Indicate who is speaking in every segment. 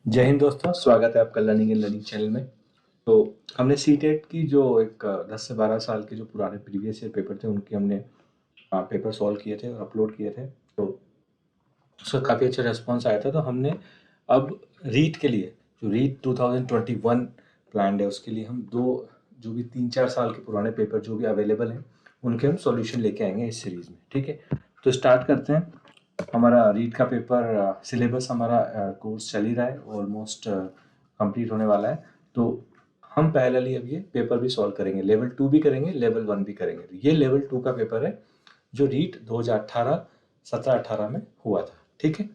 Speaker 1: जय हिंद दोस्तों, स्वागत है आपका लर्निंग एंड लर्निंग चैनल में। तो हमने सीटेट की जो एक 10 से 12 साल के जो पुराने प्रीवियस ईयर पेपर थे उनके हमने पेपर सॉल्व किए थे और अपलोड किए थे। तो उसका काफ़ी अच्छा रिस्पॉन्स आया था। तो हमने अब रीट के लिए जो रीट 2021 प्लान है उसके लिए हम दो जो भी 3-4 साल के पुराने पेपर जो भी अवेलेबल हैं उनके हम सॉल्यूशन लेके आएंगे इस सीरीज़ में। ठीक है, तो स्टार्ट करते हैं। हमारा रीट का पेपर सिलेबस हमारा कोर्स चल ही रहा है, ऑलमोस्ट कंप्लीट होने वाला है। तो हम पहले अब ये पेपर भी सॉल्व करेंगे, लेवल 2 भी करेंगे, लेवल 1 भी करेंगे। तो ये लेवल 2 का पेपर है जो रीट 2018 17-18 में हुआ था। ठीक है,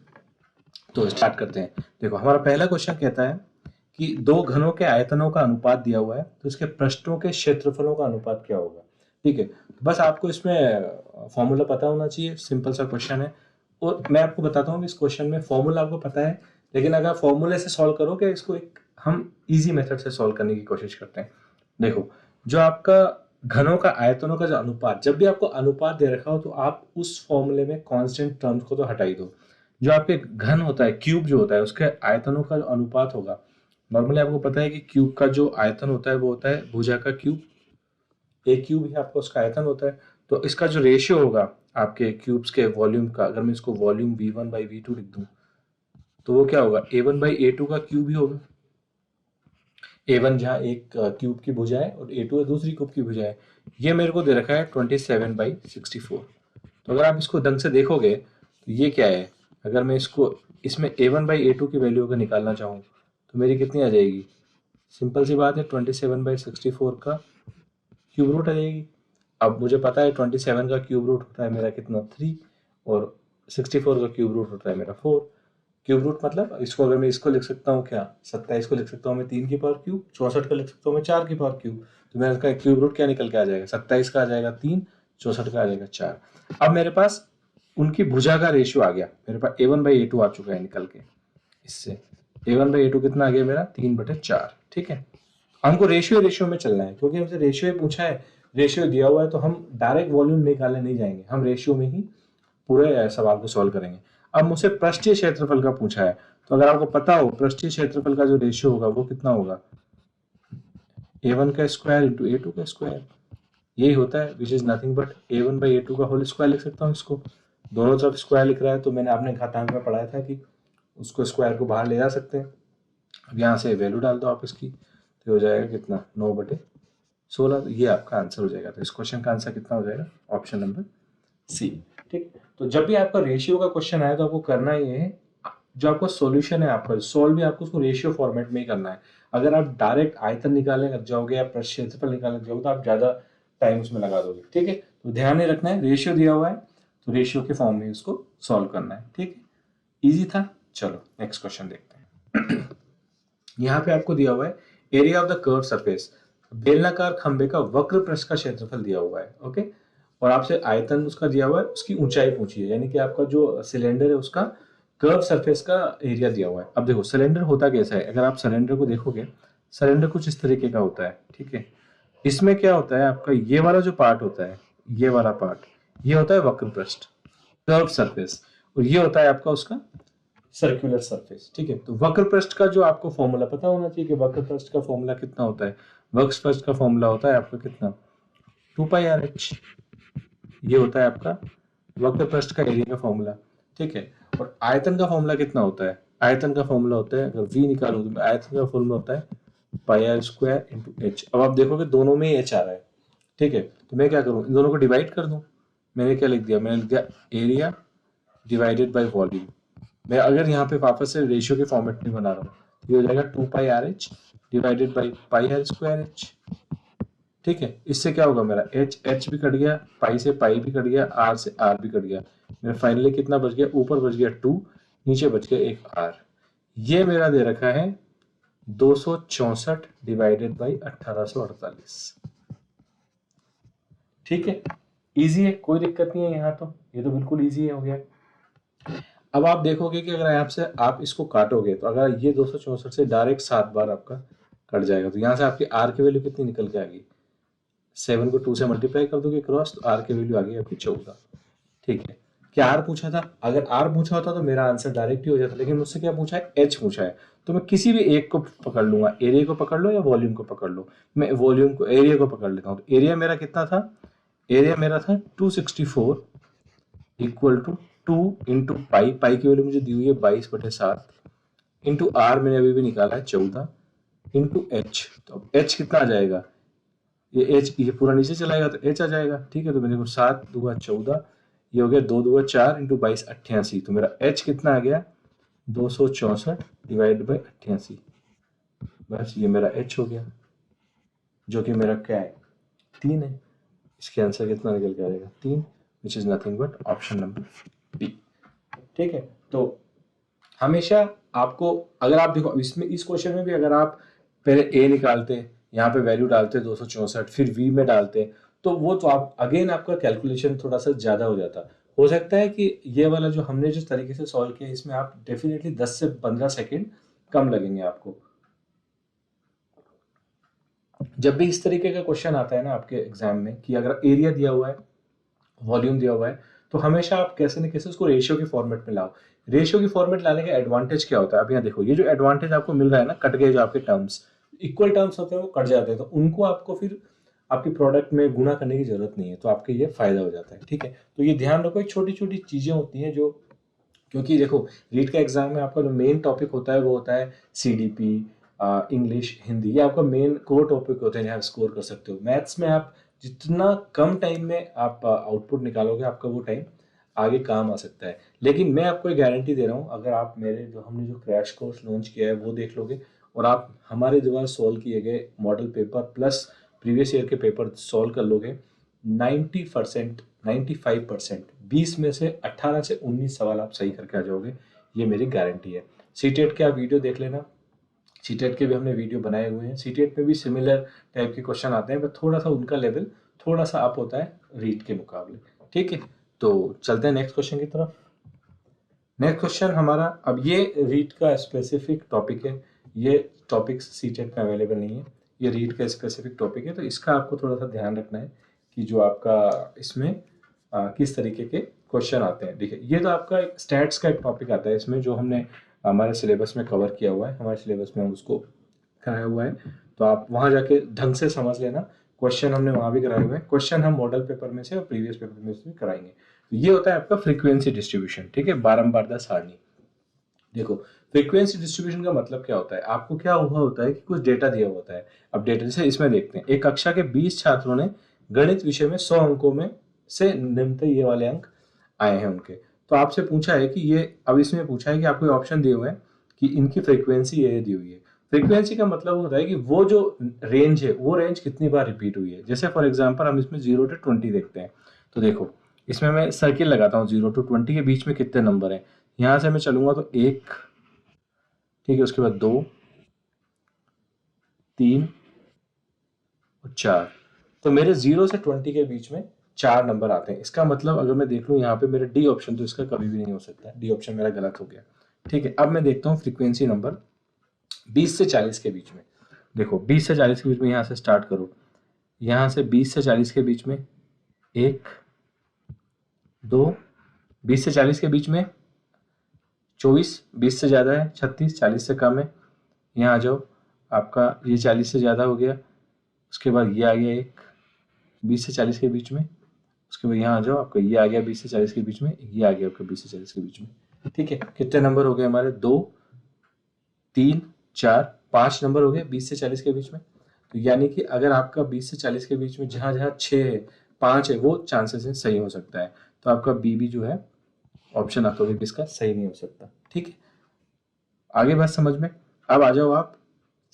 Speaker 1: तो स्टार्ट करते हैं। देखो, हमारा पहला क्वेश्चन कहता है कि दो घनों के आयतनों का अनुपात दिया हुआ है, तो इसके पृष्ठों के क्षेत्रफलों का अनुपात क्या होगा। ठीक है, तो बस आपको इसमें फॉर्मूला पता होना चाहिए, सिंपल सा क्वेश्चन है। और मैं आपको बताता हूँ, इस क्वेश्चन में फॉर्मूला आपको पता है, लेकिन अगर फॉर्मूले से सॉल्व करोगे इसको एक हम इजी मेथड से सॉल्व करने की कोशिश करते हैं। देखो, जो आपका घनों का आयतनों का जो अनुपात, जब भी आपको अनुपात दे रखा हो तो आप उस फॉर्मूले में कांस्टेंट टर्म्स को तो हटा ही दो। जो आपके घन होता है, क्यूब जो होता है, उसके आयतनों का जो अनुपात होगा, नॉर्मली आपको पता है कि क्यूब का जो आयतन होता है वो होता है भुजा का क्यूब। एक क्यूब ही आपका उसका आयतन होता है। तो इसका जो रेशियो होगा आपके क्यूब्स के वॉल्यूम का, अगर मैं इसको वॉल्यूम V1/V2 लिख दूं तो वो क्या होगा, A1/A2 का क्यूब ही होगा। A1 जहाँ एक क्यूब की भुजा है और A2 है दूसरी क्यूब की भुजा है। ये मेरे को दे रखा है 27/64। तो अगर आप इसको ढंग से देखोगे तो ये क्या है, अगर मैं इसको इसमें A1/A2 की वैल्यू अगर निकालना चाहूँ तो मेरी कितनी आ जाएगी। सिंपल सी बात है, 27/64 का क्यूब रूट आ जाएगी। अब मुझे पता है 27 का क्यूब रूट होता है मेरा कितना, 3, और 64 का क्यूब रूट होता है मेरा 4। क्यूब रूट मतलब इसको अगर मैं इसको लिख सकता हूँ क्या, 27 को लिख सकता हूँ मैं 3 की पावर क्यूब, 64 को लिख सकता हूँ मैं 4 की पावर क्यूब। तो मेरा इसका क्यूब रूट क्या निकल के आ जाएगा, 27 का आ जाएगा 3, 64 का आ जाएगा 4। अब मेरे पास उनकी भुजा का रेशियो आ गया, मेरे पास A1/A2 आ चुका है निकल के। इससे A1/A2 कितना आ गया मेरा, 3/4। ठीक है, हमको रेशियो रेशियो में चलना है क्योंकि हमसे रेशियो ही पूछा है, रेशियो दिया हुआ है, तो हम डायरेक्ट वॉल्यूम निकालने नहीं जाएंगे, हम रेशियो में ही पूरे सवाल को सॉल्व करेंगे। अब मुझसे पृष्ठीय क्षेत्रफल का पूछा है, तो अगर आपको पता हो पृष्ठीय क्षेत्रफल का जो रेशियो होगा वो कितना होगा, A1 का स्क्वायर इंटू A2 का स्क्वायर। यही होता है, विच इज नथिंग बट A1/A2 का होल स्क्वायर लिख सकता हूँ इसको। दोनों तरफ स्क्वायर लिख रहा है तो मैंने आपने घातांक में पढ़ाया था कि उसको स्क्वायर को बाहर ले जा सकते हैं। अब यहाँ से वैल्यू डाल दो आप इसकी, तो हो जाएगा कितना, 9/16। ये आपका आंसर हो जाएगा। तो इस क्वेश्चन का आंसर कितना हो जाएगा, ऑप्शन नंबर सी। ठीक, तो जब भी आपका रेशियो का क्वेश्चन आए तो आपको करना ये है, जो आपका सॉल्यूशन है आपका सॉल्व भी आपको उसको रेशियो फॉर्मेट में ही करना है। अगर आप डायरेक्ट आयतन निकालने लग जाओगे या क्षेत्रफल निकालने लग जाओगे तो आप ज्यादा टाइम उसमें लगा दोगे। ठीक है, तो ध्यान नहीं रखना है, रेशियो दिया हुआ है तो रेशियो के फॉर्म में उसको सॉल्व करना है। ठीक है, इजी था। चलो नेक्स्ट क्वेश्चन देखते हैं। यहाँ पे आपको दिया हुआ है area of the curve surface, बेलनाकार खंबे का वक्र पृष्ठ का क्षेत्रफल दिया हुआ है। ओके, और आपसे आयतन उसका दिया हुआ है, उसकी ऊंचाई पूछी है, यानी कि आपका जो सिलेंडर है उसका कर्व सरफेस का एरिया दिया हुआ है। अब देखो सिलेंडर होता कैसा है, अगर आप सिलेंडर को देखोगे, सिलेंडर कुछ इस तरीके का होता है। ठीक है, इसमें क्या होता है, आपका ये वाला जो पार्ट होता है, ये वाला पार्ट, ये होता है वक्र पृष्ठ, कर्व सरफेस, और ये होता है आपका उसका सर्कुलर सरफेस। ठीक है, तो वक्र पृष्ठ का जो आपको फॉर्मूला पता होना चाहिए कि वक्र पृष्ठ का फॉर्मूला कितना होता है। वक्र पृष्ठ का फॉर्मूला होता है आपका कितना, 2πRh। ये होता है आपका वक्र पृष्ठ का एरिया का फॉर्मूला। ठीक है, और आयतन का फॉर्मूला कितना होता है, आयतन का फॉर्मूला होता है, अगर v निकालो तो आयतन का फॉर्मूला होता है πr² इंटू h। अब आप देखोगे दोनों में h आ रहा है। ठीक है, तो मैं क्या करूं, इन दोनों को डिवाइड कर दूं। मैंने क्या लिख दिया, मैंने लिख दिया एरिया डिवाइडेड बाय वॉल्यूम। मैं अगर यहाँ पे वापस से रेशियो के फॉर्मेट में बना रहा हूँ, ये हो जाएगा 2πRh डिवाइडेड बाई πr²h। ठीक है, इससे क्या होगा, मेरा h भी कट गया, पाई से पाई भी कट गया, r से r भी कट गया। मेरा फाइनली कितना बच गया, ऊपर बच गया 2, नीचे बच गया एक r। ये मेरा दे रखा है 264 डिवाइडेड बाई 1848। ठीक है, इजी है, कोई दिक्कत नहीं है यहाँ, तो ये तो बिल्कुल इजी हो गया। अब आप देखोगे कि अगर आपसे आप इसको काटोगे तो अगर ये 264 से डायरेक्ट 7 बार आपका कट जाएगा, तो यहाँ से आपकी आर की वैल्यू कितनी निकल के आ गई, 7 को 2 से मल्टीप्लाई कर दोगे क्रॉस, तो आर की वैल्यू आ गई आपकी 14। ठीक है, क्या आर पूछा था? अगर आर पूछा होता तो मेरा आंसर डायरेक्ट ही हो जाता, लेकिन मुझसे क्या पूछा है? एच पूछा है। तो मैं किसी भी एक को पकड़ लूंगा, एरिया को पकड़ लो या वॉल्यूम को पकड़ लो। मैं वॉल्यूम को, एरिया को पकड़ लेता हूँ। तो एरिया मेरा कितना था? एरिया मेरा था 264 इक्वल टू 2 × पाई की वैल्यू मुझे दी हुई है 22/7 इंटू आर मैंने अभी भी निकाला है 14 इंटू एच। तो अब एच कितना आ जाएगा? ये एच, ये पूरा नीचे चलाएगा तो एच आ जाएगा। ठीक है, तो मैंने 7 दूगा 14, ये हो गया 2 दूगा 4 इंटू 22 88। तो मेरा एच कितना आ गया? 264 डिवाइड बाई 88। बस ये मेरा एच हो गया, जो कि मेरा क्या है? 3 है। इसके आंसर कितना निकल के आएगा? 3, which is nothing but option number B. ठीक है, तो हमेशा आपको, अगर आप देखो इसमें, इस क्वेश्चन में भी अगर आप पहले ए निकालते, यहाँ पे वैल्यू डालते 264, फिर वी में डालते, तो वो तो आप अगेन आपका कैलकुलेशन थोड़ा सा ज़्यादा हो जाता। हो सकता है कि ये वाला जो हमने जिस तरीके से सॉल्व किया, इसमें आप डेफिनेटली 10 से 15 सेकेंड कम लगेंगे आपको। जब भी इस तरीके का क्वेश्चन आता है ना आपके एग्जाम में, कि अगर एरिया दिया हुआ है, वॉल्यूम दिया हुआ है, तो हमेशा आप कैसे न कैसे उसको रेशियो के फॉर्मेट में लाओ। रेशियो की फॉर्मेट लाने का एडवांटेज क्या होता है? अब यहाँ देखो, ये जो एडवांटेज आपको मिल रहा है ना, कट गए जो आपके टर्म्स, इक्वल टर्म्स होते हैं वो कट जाते हैं, तो उनको आपको फिर आपकी प्रोडक्ट में गुणा करने की जरूरत नहीं है, तो आपके ये फायदा हो जाता है। ठीक है, तो ये ध्यान रखो, छोटी छोटी चीजें होती हैं जो, क्योंकि देखो रीट का एग्जाम में आपका जो मेन टॉपिक होता है वो होता है सीडीपी, इंग्लिश, हिंदी, ये आपका मेन कोर टॉपिक होते हैं जहाँ स्कोर कर सकते हो। मैथ्स में आप जितना कम टाइम में आप आउटपुट निकालोगे, आपका वो टाइम आगे काम आ सकता है। लेकिन मैं आपको एक गारंटी दे रहा हूँ, अगर आप मेरे जो हमने जो क्रैश कोर्स लॉन्च किया है वो देख लोगे, और आप हमारे द्वारा सॉल्व किए गए model paper plus previous year के पेपर सॉल्व कर लोगे, 90%, 95%, 20 में से 18 से 19 सवाल आप सही करके आ जाओगे, ये मेरी गारंटी है। सीटेट के आप वीडियो देख लेना, सीटेट के भी हमने वीडियो बनाए हुए हैं। सीटेट में भी सिमिलर टाइप के क्वेश्चन आते हैं, पर थोड़ा सा उनका लेवल थोड़ा सा अप होता है रीट के मुकाबले। ठीक है, तो चलते हैं नेक्स्ट क्वेश्चन की तरफ। नेक्स्ट क्वेश्चन हमारा, अब ये रीट का स्पेसिफिक टॉपिक है, ये टॉपिक सीटेट में अवेलेबल नहीं है, ये रीट का स्पेसिफिक टॉपिक है, तो इसका आपको थोड़ा सा ध्यान रखना है कि जो आपका इसमें किस तरीके के क्वेश्चन आते हैं। देखिए, ये तो आपका एक स्टैट्स का एक टॉपिक आता है इसमें, जो हमने हमारे सिलेबस में कवर किया हुआ है, हमारे सिलेबस में हम उसको कराया हुआ है, तो आप वहाँ जाके ढंग से समझ लेना। क्वेश्चन हमने वहाँ भी कराए हुए हैं, क्वेश्चन हम मॉडल पेपर में से और प्रीवियस पेपर में से भी कराएंगे। तो ये होता है आपका फ्रीक्वेंसी डिस्ट्रीब्यूशन। ठीक है, बारंबारता सारणी। देखो, फ्रीक्वेंसी डिस्ट्रीब्यूशन का मतलब क्या होता है? आपको क्या हुआ होता है कि कुछ डेटा दिया होता है। अब डेटा जैसे इसमें देखते हैं, एक कक्षा के 20 छात्रों ने गणित विषय में 100 अंकों में से निम्नतः ये वाले अंक आए हैं उनके। तो आपसे पूछा है कि ये, अब इसमें पूछा है कि आपको ऑप्शन दिए हुए हैं कि इनकी फ्रीक्वेंसी ये दी हुई है। फ्रीक्वेंसी का मतलब होता है कि वो जो रेंज है, वो रेंज कितनी बार रिपीट हुई है। जैसे फॉर एग्जाम्पल हम इसमें 0 to 20 देखते हैं, तो देखो इसमें मैं सर्किल लगाता हूँ, 0 to 20 के बीच में कितने नंबर हैं। यहाँ से मैं चलूंगा तो 1, ठीक है, उसके बाद 2, 3 और 4। तो मेरे 0 से 20 के बीच में 4 नंबर आते हैं। इसका मतलब अगर मैं देख लूँ यहाँ पे मेरे डी ऑप्शन, तो इसका कभी भी नहीं हो सकता, डी ऑप्शन मेरा गलत हो गया। ठीक है, अब मैं देखता हूँ फ्रीक्वेंसी नंबर 20 से 40 के बीच में। देखो 20 से 40 के बीच में यहाँ से स्टार्ट करो, यहाँ से 20 से 40 के बीच में 1, 2, 20 से 40 के बीच में 24, 20 से ज़्यादा है, 36, 40 से कम है, यहाँ आ जाओ, आपका ये 40 से ज़्यादा हो गया, उसके बाद ये आ गया एक 20 से 40 के बीच में, उसके बाद यहाँ आ जाओ, आपका ये आ गया 20 से 40 के बीच में, ये आ गया आपका 20 से 40 के बीच में। ठीक है, कितने नंबर हो गए हमारे? 2, 3, 4, 5 नंबर हो गए 20 से 40 के बीच में। तो यानी कि अगर आपका 20 से 40 के बीच में जहाँ जहाँ 6 है, 5 है, वो चांसेस है सही हो सकता है। तो आपका बी भी जो है ऑप्शन आपका भी इसका सही नहीं हो सकता। ठीक है, आगे बात समझ में। अब आ जाओ आप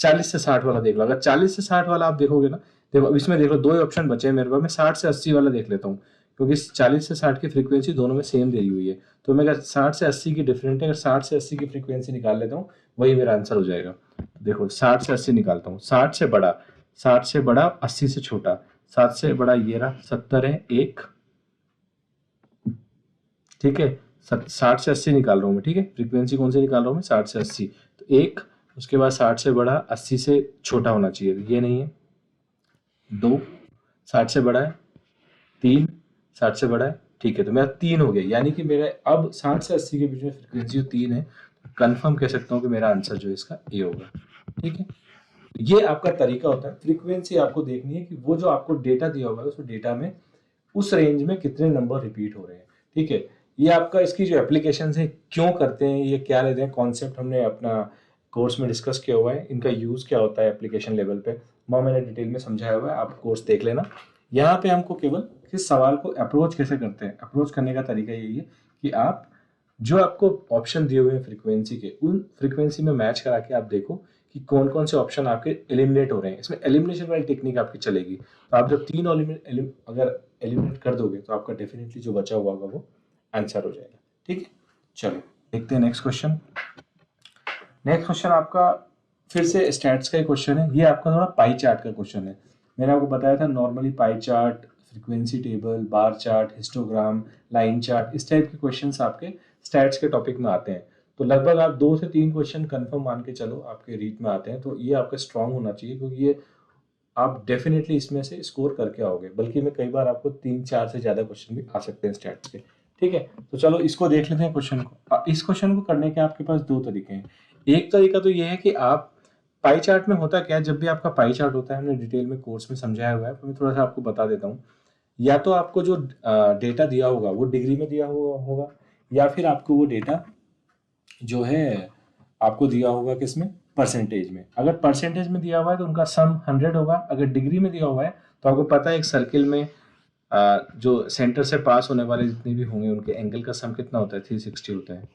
Speaker 1: 40 से 60 वाला देख लो। अगर 40 से 60 वाला आप देखोगे ना, देखो अब इसमें देख लो, 2 ही ऑप्शन बचे हैं मेरे पास। मैं 60 से 80 वाला देख लेता हूँ, क्योंकि 40 से 60 की फ्रीक्वेंसी दोनों में सेम दी हुई है। तो मैं अगर 60 से 80 की डिफरेंट है, अगर 60 से 80 की फ्रीक्वेंसी निकाल लेता हूँ, वही मेरा आंसर हो जाएगा। देखो 60 से 80 निकालता हूँ, 60 से बड़ा, 60 से बड़ा, 80 से छोटा, 60 से बड़ा ये रहा 70 है, 1, ठीक है, 60 से 80 निकाल रहा हूँ मैं। ठीक है, फ्रीक्वेंसी कौन सी निकाल रहा हूँ मैं? 60 से 80। तो 1, उसके बाद 60 से बड़ा 80 से छोटा होना चाहिए, ये नहीं है। 2, 60 से बड़ा है। 3, 60 से बड़ा है। ठीक है, तो मेरा 3 हो गया, यानी कि मेरा अब 60 से 80 के बीच में फ्रीक्वेंसी जो 3 है, कंफर्म कह सकता हूँ कि मेरा आंसर जो है इसका ए होगा। ठीक है, ये आपका तरीका होता है। फ्रीक्वेंसी आपको देखनी है कि वो जो आपको डेटा दिया होगा उस डेटा में उस रेंज में कितने नंबर रिपीट हो रहे हैं। ठीक है, ये आपका इसकी जो एप्लीकेशन है क्यों करते हैं, ये क्या लेते हैं, कॉन्सेप्ट हमने अपना कोर्स में डिस्कस किया हुआ है, इनका यूज़ क्या होता है एप्लीकेशन लेवल पे, वहाँ मैंने डिटेल में समझाया हुआ है, आप कोर्स देख लेना। यहाँ पे हमको केवल किस सवाल को अप्रोच कैसे करते हैं, अप्रोच करने का तरीका यही है कि आप जो आपको ऑप्शन दिए हुए हैं फ्रीक्वेंसी के, उन फ्रीक्वेंसी में मैच करा के आप देखो कि कौन कौन से ऑप्शन आपके एलिमिनेट हो रहे हैं। इसमें एलिमिनेशन वाली टेक्निक आपकी चलेगी। तो आप जब 3 अगर एलिमिनेट कर दोगे तो आपका डेफिनेटली जो बचा हुआ होगा वो आंसर हो जाएगा। ठीक है, चलो देखते हैं नेक्स्ट क्वेश्चन। नेक्स्ट क्वेश्चन आपका फिर से स्टैट्स का ही क्वेश्चन है। ये आपका थोड़ा पाई चार्ट का क्वेश्चन है। मैंने आपको बताया था normally pie chart, frequency table, bar chart, histogram, line chart, इस टाइप के क्वेश्चंस आपके स्टैट्स के टॉपिक में आते हैं। तो लगभग आप 2 से 3 क्वेश्चन कंफर्म मान के चलो आपके रीड में आते हैं। तो ये आपका स्ट्रांग होना चाहिए, क्योंकि ये आप डेफिनेटली इसमें से स्कोर करके आओगे। बल्कि मैं कई बार आपको 3-4 से ज़्यादा क्वेश्चन भी आ सकते हैं स्टैट्स के। ठीक है, तो चलो इसको देख लेते हैं क्वेश्चन को। इस क्वेश्चन को करने के आपके पास 2 तरीके हैं। एक तरीका तो ये है कि आप पाई चार्ट में होता क्या है, जब भी आपका पाई चार्ट होता है, हमने डिटेल में कोर्स में समझाया हुआ है, तो मैं थोड़ा सा आपको बता देता हूँ। या तो आपको जो डेटा दिया होगा वो डिग्री में दिया हुआ होगा, या फिर आपको वो डेटा जो है आपको दिया होगा किसमें, परसेंटेज में। अगर परसेंटेज में दिया हुआ है तो उनका सम 100 होगा। अगर डिग्री में दिया हुआ है तो आपको पता है एक सर्किल में जो सेंटर से पास होने वाले जितने भी होंगे उनके एंगल का सम कितना होता है, 360 होता है।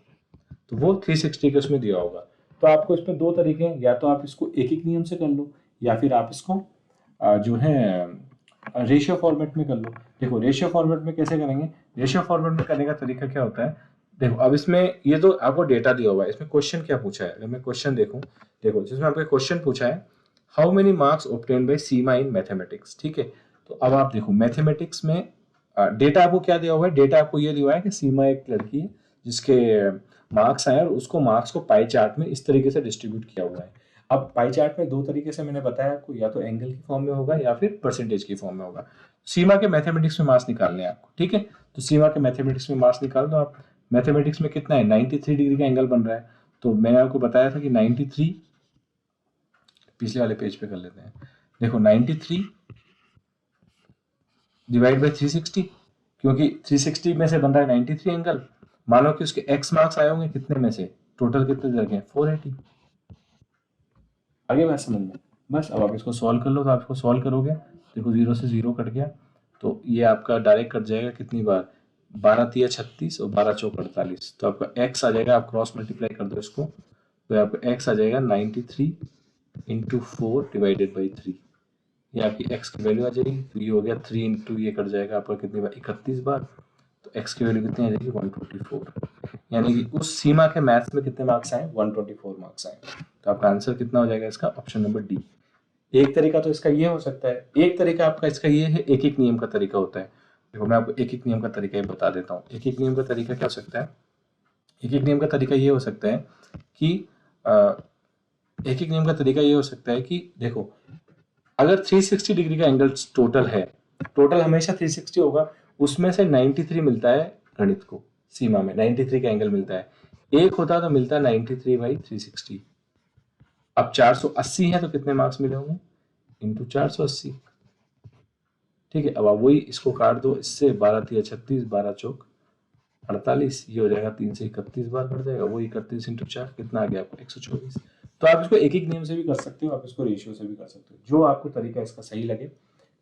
Speaker 1: तो वो 360 के उसमें दिया होगा। तो आपको इसमें 2 तरीके हैं, या तो आप इसको एक एक नियम से कर लो, या फिर आप इसको जो है रेशियो फॉर्मेट में कर लो। देखो रेशियो फॉर्मेट में कैसे करेंगे, रेशियो फॉर्मेट में करने का तरीका क्या होता है। देखो अब इसमें ये तो आपको डेटा दिया हुआ है, इसमें क्वेश्चन क्या पूछा है। अगर मैं क्वेश्चन देखूं, देखो जिसमें आपको क्वेश्चन पूछा है how many marks obtained by Seema in mathematics. ठीक है, तो अब आप देखो मैथमेटिक्स में डेटा आपको क्या दिया हुआ है, डेटा आपको ये दिया हुआ है कि सीमा एक लड़की है जिसके मार्क्स आए और उसको मार्क्स को पाई चार्ट में इस तरीके से डिस्ट्रीब्यूट किया हुआ है। अब पाई चार्ट में 2 तरीके से मैंने बताया आपको, या तो एंगल की फॉर्म में होगा या फिर परसेंटेज की फॉर्म में होगा। सीमा के मैथमेटिक्स में मार्क्स निकालने हैं आपको। ठीक है, तो सीमा के मैथमेटिक्स में मार्क्स निकाल दो आप। मैथमेटिक्स में कितना है, 93 डिग्री का एंगल बन रहा है। तो मैंने आपको बताया था कि 93, पिछले वाले पेज पे कर लेते हैं। देखो 93 डिवाइड बाई 360, क्योंकि 360 में से बन रहा है 93 एंगल। मानो कि उसके एक्स मार्क्स आए होंगे कितने में से, टोटल कितने दे रखे हैं, 480। आगे बात समझ में। बस अब आप इसको सॉल्व कर लो। तो आप इसको सॉल्व करोगे, देखो 0 से 0 कट गया, तो ये आपका डायरेक्ट कट जाएगा कितनी बार, 12 तिया 36 और 12 चौक 48। तो आपका एक्स आ जाएगा, आप क्रॉस मल्टीप्लाई कर दो इसको, तो आपका एक्स आ जाएगा 93 इंटू 4 डिवाइडेड बाई 3। ये आपकी एक्स की वैल्यू आ जाएगी। तो ये हो गया 3 इंटू ये कट जाएगा आपका कितनी बार, 31 बार। तो एक्स की वैल्यू कितनी आ जाएगी, 124। यानी कि उस सीमा के मैथ्स में कितने मार्क्स आए, 124 मार्क्स आए। तो आपका आंसर कितना हो जाएगा इसका, ऑप्शन नंबर डी। एक तरीका तो इसका ये हो सकता है। एक तरीका आपका इसका ये है, एक एक नियम का तरीका होता है। देखो मैं आपको एक एक नियम का तरीका बता देता हूँ। एक एक नियम का तरीका क्या हो सकता है, एक एक नियम का तरीका ये हो सकता है कि एक एक नियम का तरीका ये हो सकता है कि देखो अगर 360 डिग्री का एंगल टोटल है, टोटल हमेशा 360 होगा, उसमें से 93 मिलता है गणित को, सीमा में 93 का एंगल मिलता है। एक होता तो मिलता 93 बाई 360। अब 480 है तो कितने मार्क्स मिले होंगे, इंटू 480। ठीक है, अब आप वही इसको काट दो इससे, 12 तिया 36, 12 चौक 48, ये हो जाएगा 3 से 31 बार कट जाएगा, वो 31 इंटू 4 कितना आ गया आपको, 124। तो आप इसको एक एक नियम से भी कर सकते हो, आप इसको रेशियो से भी कर सकते हो, जो आपको तरीका इसका सही लगे।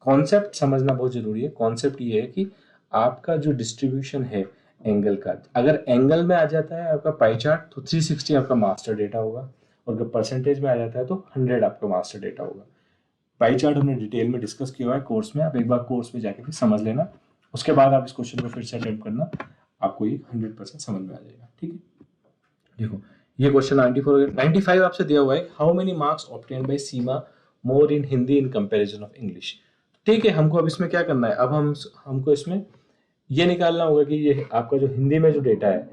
Speaker 1: कॉन्सेप्ट समझना बहुत जरूरी है। कॉन्सेप्ट ये है कि आपका जो डिस्ट्रीब्यूशन है एंगल का, अगर एंगल में आ जाता है आपका पाई चार्ट तो 360 आपका मास्टर डेटा होगा, और अगर परसेंटेज में आ जाता है तो 100 आपका मास्टर डेटा होगा। पाई चार्ट हमने डिटेल में डिस्कस किया हुआ है कोर्स में, आप एक बार कोर्स में जाके फिर समझ लेना, उसके बाद आप इस क्वेश्चन को फिर से अटेम्प्ट करना, आपको ये 100% समझ में आ जाएगा। ठीक है, देखो ये क्वेश्चन 94 95 आपसे दिया हुआ है, how many marks obtained by Seema more in Hindi in comparison of English. ठीक है, हमको अब इसमें क्या करना है, अब हमको इसमें ये निकालना होगा कि ये आपका जो हिंदी में जो डेटा है,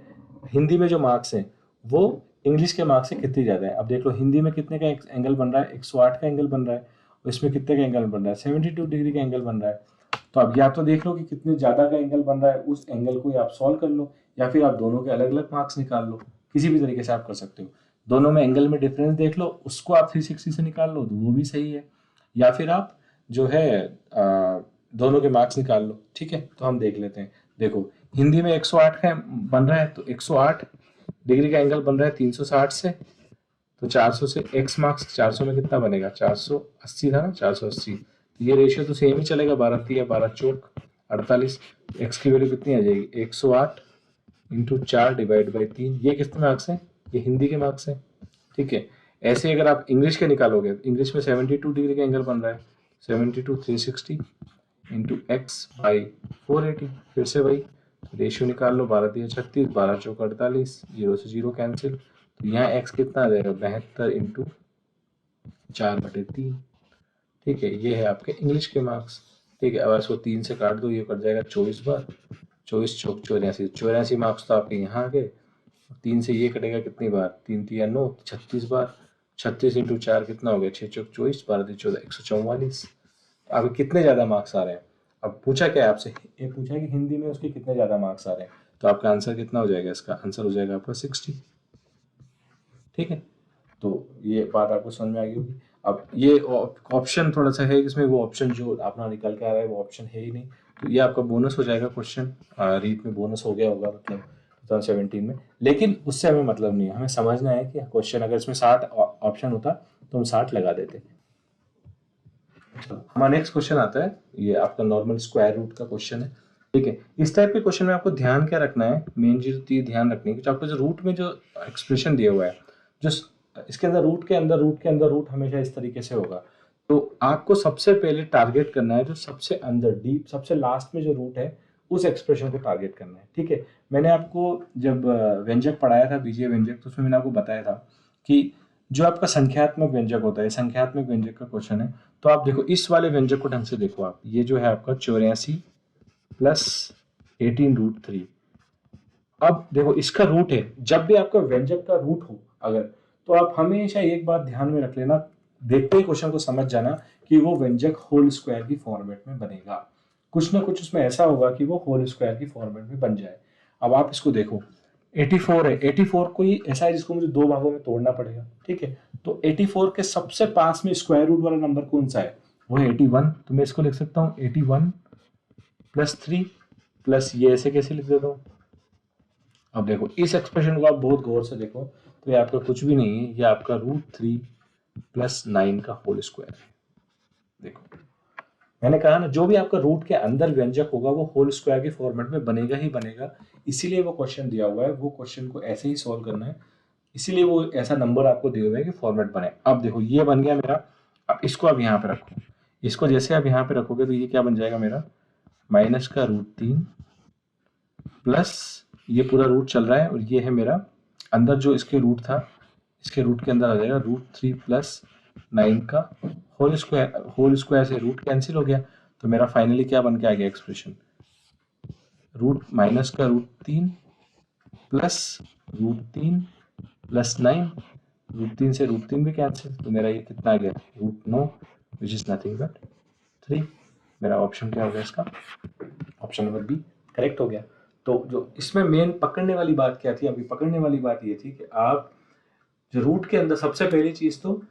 Speaker 1: हिंदी में जो मार्क्स हैं वो इंग्लिश के मार्क्स से कितनी ज़्यादा है। अब देख लो हिंदी में कितने का एंगल बन रहा है, 108 का एंगल बन रहा है, और इसमें कितने का एंगल बन रहा है, 72 डिग्री का एंगल बन रहा है। तो अब या तो देख लो कि कितने ज़्यादा का एंगल बन रहा है, उस एंगल को ही आप सॉल्व कर लो, या फिर आप दोनों के अलग अलग मार्क्स निकाल लो, किसी भी तरीके से आप कर सकते हो। दोनों में एंगल में डिफरेंस देख लो, उसको आप 360 से निकाल लो तो वो भी सही है, या फिर आप जो है दोनों के मार्क्स निकाल लो। ठीक है, तो हम देख लेते हैं। देखो हिंदी में 108 का बन रहा है, तो 108 डिग्री का एंगल बन रहा है 360 से, तो 400 से x मार्क्स 400 में कितना बनेगा, 480 था ना, 480। तो ये रेशियो तो सेम ही चलेगा, 12 या 12 चौक 48। x की वैल्यू कितनी आ जाएगी, 108 इंटू 4 डिवाइड बाई 3। ये किसके मार्क्स हैं, ये हिंदी के मार्क्स हैं। ठीक है, ऐसे अगर आप इंग्लिश के निकालोगे, इंग्लिश में 72 डिग्री का एंगल बन रहा है, 72 360 इंटू एक्स बाई 480। फिर से वही रेशियो निकाल लो, 12 36, 12 चौक 48, 0 से 0 कैंसिल। तो यहाँ एक्स कितना आ जाएगा, 72 इंटू 4/3। ठीक है, ये है आपके इंग्लिश के मार्क्स। ठीक है, अब इसको 3 से काट दो, ये कट जाएगा 24 बार, 24 चौक 84, 84 मार्क्स तो आपके यहाँ आ गए। 3 से ये कटेगा कितनी बार, 3 3 9, 36 बार, 36 इंटू 4 कितना हो गया, 6 चौक 24, 12 14, 144। अब कितने ज़्यादा मार्क्स आ रहे हैं, अब पूछा क्या है आपसे, ये पूछा कि हिंदी में उसके कितने ज़्यादा मार्क्स आ रहे हैं, तो आपका आंसर कितना हो जाएगा, इसका आंसर हो जाएगा आपका 60। ठीक है, तो ये बात आपको समझ में आ गई होगी। अब ये ऑप्शन थोड़ा सा है, इसमें वो ऑप्शन जो अपना निकल के आ रहा है वो ऑप्शन है ही नहीं, तो ये आपका बोनस हो जाएगा क्वेश्चन। रीट में बोनस हो गया होगा मतलब 2017 में, लेकिन उससे हमें मतलब नहीं है, हमें समझना है कि क्वेश्चन अगर इसमें 60 ऑप्शन होता तो हम 60 लगा देते। हमारा नेक्स्ट क्वेश्चन आता है, ये आपका नॉर्मल स्क्वायर रूट का क्वेश्चन है। ठीक है, इस टाइप के क्वेश्चन में आपको ध्यान क्या रखना है, मेन चीज होती है ध्यान रखनी है कि आपको जो रूट में जो एक्सप्रेशन दिया हुआ है, जो इसके अंदर रूट के अंदर रूट के अंदर रूट हमेशा इस तरीके से होगा, तो आपको सबसे पहले टारगेट करना है जो सबसे अंदर डीप सबसे लास्ट में जो रूट है उस एक्सप्रेशन को टारगेट करना है। ठीक है, मैंने आपको जब व्यंजक पढ़ाया था, बीजीय व्यंजक, तो उसमें मैंने आपको बताया था कि जो आपका संख्यात्मक व्यंजक होता है, संख्यात्मक व्यंजक का क्वेश्चन है, तो आप देखो इस वाले व्यंजक को ढंग से देखो आप, ये जो है आपका 84 प्लस 18√3। अब देखो इसका रूट है, जब भी आपका व्यंजक का रूट हो अगर, तो आप हमेशा एक बात ध्यान में रख लेना, देखते ही क्वेश्चन को समझ जाना कि वो व्यंजक होल स्क्वायर की फॉर्मेट में बनेगा, कुछ ना कुछ उसमें ऐसा होगा कि वो होल स्क्वायर की फॉर्मेट में बन जाए। अब आप इसको देखो, 84 है, 84 कोई ऐसा है जिसको मुझे दो भागों में तोड़ना पड़ेगा। ठीक है, तो 84 के सबसे पास में स्क्वायर रूट वाला नंबर कौन सा है, वो है 81। तो मैं इसको लिख सकता हूँ 81 प्लस 3 प्लस ये ऐसे कैसे लिख देता हूँ। अब देखो इस एक्सप्रेशन को आप बहुत गौर से देखो, तो ये आपका कुछ भी नहीं है, ये आपका √3 प्लस 9 का होल स्क्वायर है। देखो मैंने कहा ना, जो भी आपका रूट के अंदर व्यंजक होगा वो होल स्क्वायर के फॉर्मेट में बनेगा ही बनेगा, इसीलिए वो क्वेश्चन दिया हुआ है, वो क्वेश्चन को ऐसे ही सॉल्व करना है, इसीलिए वो ऐसा नंबर आपको दिए हुए है कि फॉर्मेट बने। अब देखो ये बन गया मेरा, अब इसको आप यहाँ पे रखो, इसको जैसे आप यहाँ पे रखोगे तो ये क्या बन जाएगा मेरा, माइनस का √3 प्लस ये पूरा रूट चल रहा है और ये है मेरा अंदर जो इसके रूट था, इसके रूट के अंदर आ जाएगा √3 प्लस 9 का होल स्क्वायर से रूट कैंसिल हो गया, तो मेरा फाइनली क्या बन के आ गया एक्सप्रेशन, रूट माइनस का √3 प्लस √3 प्लस 9, √3 से √3 भी कैंसिल, तो मेरा ये कितना आ गया, √9 विच इज नथिंग बट 3। मेरा ऑप्शन क्या हो गया इसका, ऑप्शन नंबर बी करेक्ट हो गया। तो जो इसमें मेन पकड़ने वाली बात क्या थी, अभी पकड़ने वाली बात ये थी कि आप जो रूट के अंदर सबसे पहली चीज तो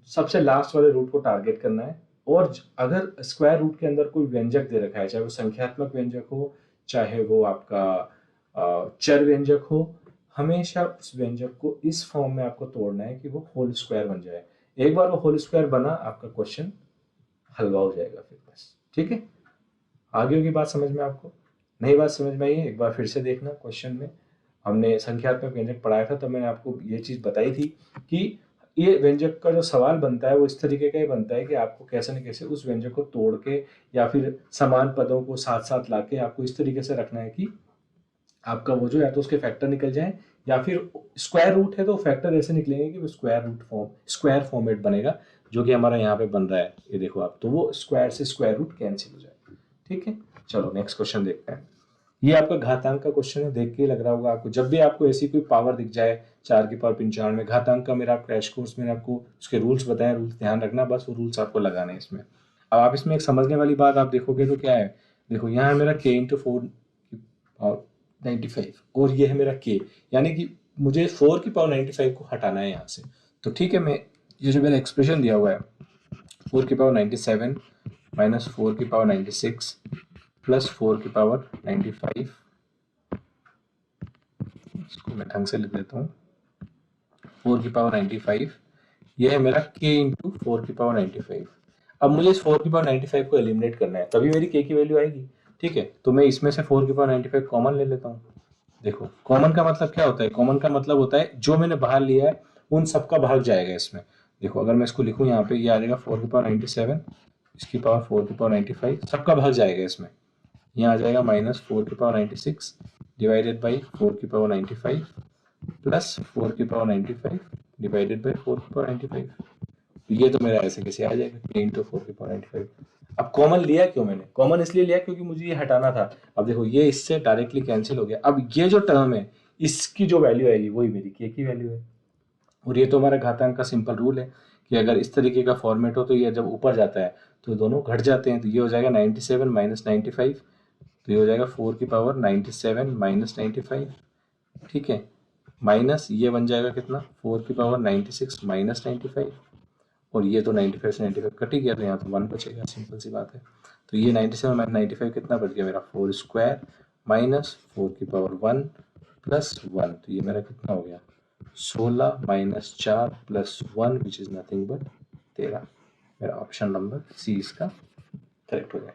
Speaker 1: सबसे लास्ट वाले रूट को टारगेट करना है, और अगर स्क्वायर रूट के अंदर कोई व्यंजक दे रखा है, चाहे वो संख्यात्मक व्यंजक हो चाहे वो आपका चर व्यंजक हो, हमेशा उस व्यंजक को इस फॉर्म में आपको तोड़ना है कि वो होल स्क्वायर बन जाए। एक बार वो होल स्क्वायर बना, आपका क्वेश्चन हलवा हो जाएगा फिर बस। ठीक है, आगे की बात समझ में आपको, नई बात समझ में आई है, एक बार फिर से देखना, क्वेश्चन में हमने संख्यात्मक व्यंजक पढ़ाया था, तो मैंने आपको ये चीज बताई थी कि ये व्यंजक का जो सवाल बनता है वो इस तरीके का ही बनता है कि आपको कैसे न कैसे उस व्यंजक को तोड़ के या फिर समान पदों को साथ साथ लाके आपको इस तरीके से रखना है कि आपका वो जो है तो उसके फैक्टर निकल जाए, या फिर स्क्वायर रूट है तो फैक्टर ऐसे निकलेंगे कि वो स्क्वायर फॉर्मेट बनेगा, जो कि हमारा यहाँ पे बन रहा है, ये देखो आप, तो वो स्क्वायर से स्क्वायर रूट कैंसिल हो जाएगा। ठीक है, चलो नेक्स्ट क्वेश्चन देखते हैं। ये आपका घातांक का क्वेश्चन है, देख के लग रहा होगा आपको, जब भी आपको ऐसी कोई पावर दिख जाए 4 की पावर 95, घातांक का मेरा क्रैश कोर्स में आपको उसके रूल्स बताए, रूल्स ध्यान रखना, बस वो रूल्स आपको लगाने हैं इसमें। अब आप इसमें एक समझने वाली बात आप देखोगे तो क्या है देखो यहाँ है मेरा k इंटू 4 की पावर 95 और ये है मेरा k, यानी कि मुझे 4 की पावर 95 को हटाना है यहाँ से। तो ठीक है, मैं ये जो मेरा एक्सप्रेशन दिया हुआ है 4 की पावर 97 माइनस 4 की पावर 96 प्लस 4 की पावर 95, इसको मैं ढंग से लिख देता हूँ, 4 की पावर 95, ये है मेरा k इंटू 4 की पावर 95। अब मुझे इस 4 की पावर 95 को एलिमिनेट करना है, तभी मेरी k की वैल्यू आएगी। ठीक है, तो मैं इसमें से 4 की पावर 95 कॉमन ले लेता हूँ। देखो कॉमन का मतलब क्या होता है, कॉमन का मतलब होता है जो मैंने बाहर लिया है उन सबका भाग जाएगा इसमें। देखो अगर मैं इसको लिखूँ यहाँ पे, ये आ जाएगा 4 की पावर 97, इसकी पावर 4 की पावर 95, सबका भाग जाएगा इसमें। यहाँ आ जाएगा माइनस 4 की पावर 96 डिवाइडेड बाई 4 की पावर 95 प्लस 4 की पावर 95 डिवाइडेड बाई 4 की पावर 95। ये तो मेरा ऐसे कैसे आ जाएगा k इंटू 4 की पावर 95। अब कॉमन लिया क्यों मैंने, कॉमन इसलिए लिया क्योंकि मुझे ये हटाना था। अब देखो ये इससे डायरेक्टली कैंसिल हो गया। अब ये जो टर्म है इसकी जो वैल्यू आएगी वही मेरी k की वैल्यू है। और ये तो हमारा घातांक का सिंपल रूल है कि अगर इस तरीके का फॉर्मेट हो तो ये जब ऊपर जाता है तो दोनों घट जाते हैं। तो ये हो जाएगा 97 माइनस 95, तो ये हो जाएगा 4 की पावर 97 माइनस 95। ठीक है, माइनस ये बन जाएगा कितना, 4 की पावर 96 माइनस 95, और ये तो 95 से 95 कट ही गया, तो यहाँ तो 1 बचेगा, सिंपल सी बात है। तो ये 97 माइनस 95 कितना बच गया मेरा, 4 स्क्वायर माइनस 4 की पावर 1 प्लस 1, तो ये मेरा कितना हो गया 16 minus 4 plus 1 which is nothing but 13। मेरा ऑप्शन नंबर सी इसका करेक्ट हो जाएगा।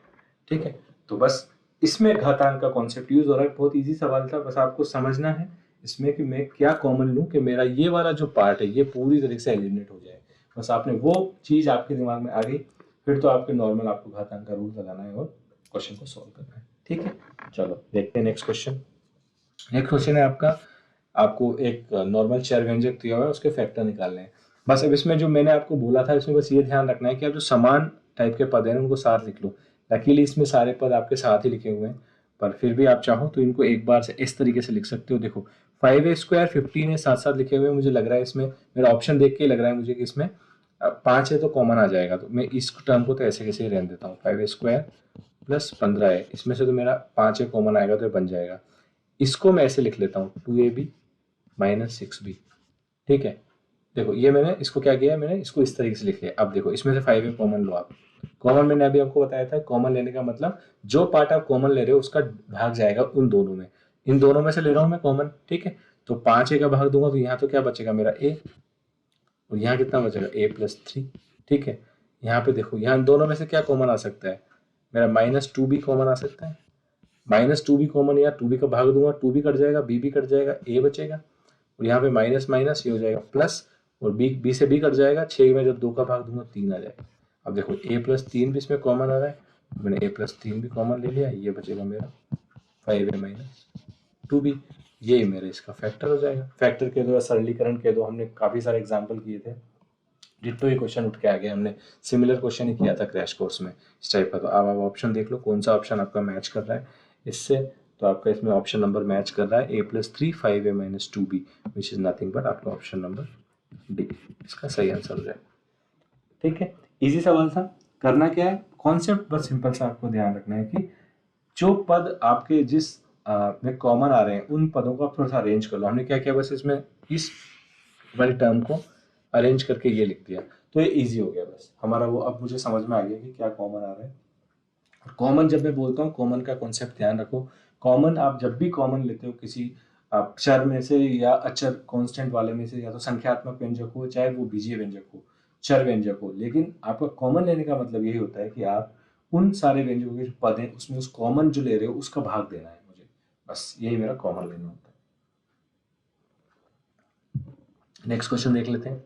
Speaker 1: ठीक है, तो बस इसमें घातांक का कॉन्सेप्ट यूज हो रहा है। बहुत इजी सवाल था, बस आपको समझना है इसमें कि मैं क्या कॉमन लूँ कि मेरा ये वाला जो पार्ट है ये पूरी तरीके से एलिमिनेट हो जाए। बस आपने वो चीज़ आपके दिमाग में आ गई, फिर तो आपके नॉर्मल आपको घातांक का रूल लगाना है और क्वेश्चन को सॉल्व करना है। ठीक है, चलो देखते हैं नेक्स्ट क्वेश्चन। नेक्स्ट क्वेश्चन है आपका, आपको एक नॉर्मल चर व्यंजक दिया हुआ है, उसके फैक्टर निकालने हैं। बस अब इसमें जो मैंने आपको बोला था इसमें बस ये ध्यान रखना है कि आप जो समान टाइप के पद हैं उनको साथ लिख लो। लकीली इसमें सारे पद आपके साथ ही लिखे हुए हैं, पर फिर भी आप चाहो तो इनको एक बार से इस तरीके से लिख सकते हो। देखो 5a स्क्वायर 15 है, साथ साथ लिखे हुए हैं। मुझे लग रहा है इसमें, मेरा ऑप्शन देख के लग रहा है मुझे कि इसमें 5 है तो कॉमन आ जाएगा, तो मैं इस टर्म को तो ऐसे कैसे ही रहने देता हूँ। 5a स्क्वायर प्लस 15 है, इसमें से तो मेरा 5 है कॉमन आएगा तो ये बन जाएगा। इसको मैं ऐसे लिख लेता हूँ 2ab माइनस 6b। ठीक है, देखो ये मैंने इसको क्या किया है, मैंने इसको इस तरीके से लिख लिया। अब देखो इसमें से 5 कॉमन लो आप। कॉमन मैंने अभी आपको बताया था, कॉमन लेने का मतलब जो पार्ट आप कॉमन ले रहे हो उसका भाग जाएगा उन दोनों में। इन दोनों में से ले रहा हूं मैं कॉमन। ठीक है, तो 5 का भाग दूंगा तो यहाँ तो क्या बचेगा मेरा a, और यहाँ कितना बचेगा a प्लस 3। ठीक है, यहाँ पे देखो यहाँ दोनों में से क्या कॉमन आ सकता है, मेरा माइनस 2b कॉमन आ सकता है। माइनस 2b कॉमन, या 2b का भाग दूंगा 2b कट जाएगा, b भी कट जाएगा, a बचेगा, और यहाँ पे माइनस माइनस ये हो जाएगा प्लस, और बी से बी कट जाएगा, 6 में जब 2 का भाग दूंगा 3 आ जाएगा। अब देखो a प्लस 3 भी इसमें कॉमन आ रहा है, मैंने a प्लस 3 भी कॉमन ले लिया, ये बचेगा मेरा 5a माइनस 2b। ये मेरा इसका फैक्टर हो जाएगा। फैक्टर के दो या सरलीकरण के दो, हमने काफ़ी सारे एग्जाम्पल किए थे, डिट्टो ये क्वेश्चन उठ के आ गया। हमने सिमिलर क्वेश्चन ही किया था क्रैश कोर्स में इस टाइप का। तो अब आप ऑप्शन देख लो कौन सा ऑप्शन आपका मैच कर रहा है इससे। तो आपका इसमें ऑप्शन नंबर मैच कर रहा है a plus 3 5a minus 2b which is nothing but आपका ऑप्शन नंबर डी इसका सही आंसर हो जाए। ठीक है, इजी सवाल था। करना क्या है, कॉन्सेप्ट बस सिंपल सा आपको ध्यान रखना है कि जो पद आपके जिस में कॉमन आ रहे हैं उन पदों को आप थोड़ा सा अरेंज कर लो। हमने क्या किया, बस इसमें इस वाली टर्म को अरेंज करके ये लिख दिया, तो ये इजी हो गया बस हमारा वो। अब मुझे समझ में आ गया कि क्या कॉमन आ रहा है। कॉमन जब मैं बोलता हूँ, कॉमन का कॉन्सेप्ट ध्यान रखो। कॉमन आप जब भी कॉमन लेते हो किसी आप चर में से या अचर कांस्टेंट वाले में से, या तो संख्यात्मक व्यंजक हो चाहे वो बीजीय व्यंजक हो, चर व्यंजक हो, लेकिन आपका कॉमन लेने का मतलब यही होता है कि आप उन सारे व्यंजकों के जो पद हैं उसमें उस कॉमन जो ले रहे हो उसका भाग देना है मुझे, बस यही मेरा कॉमन लेना होता है। नेक्स्ट क्वेश्चन देख लेते हैं।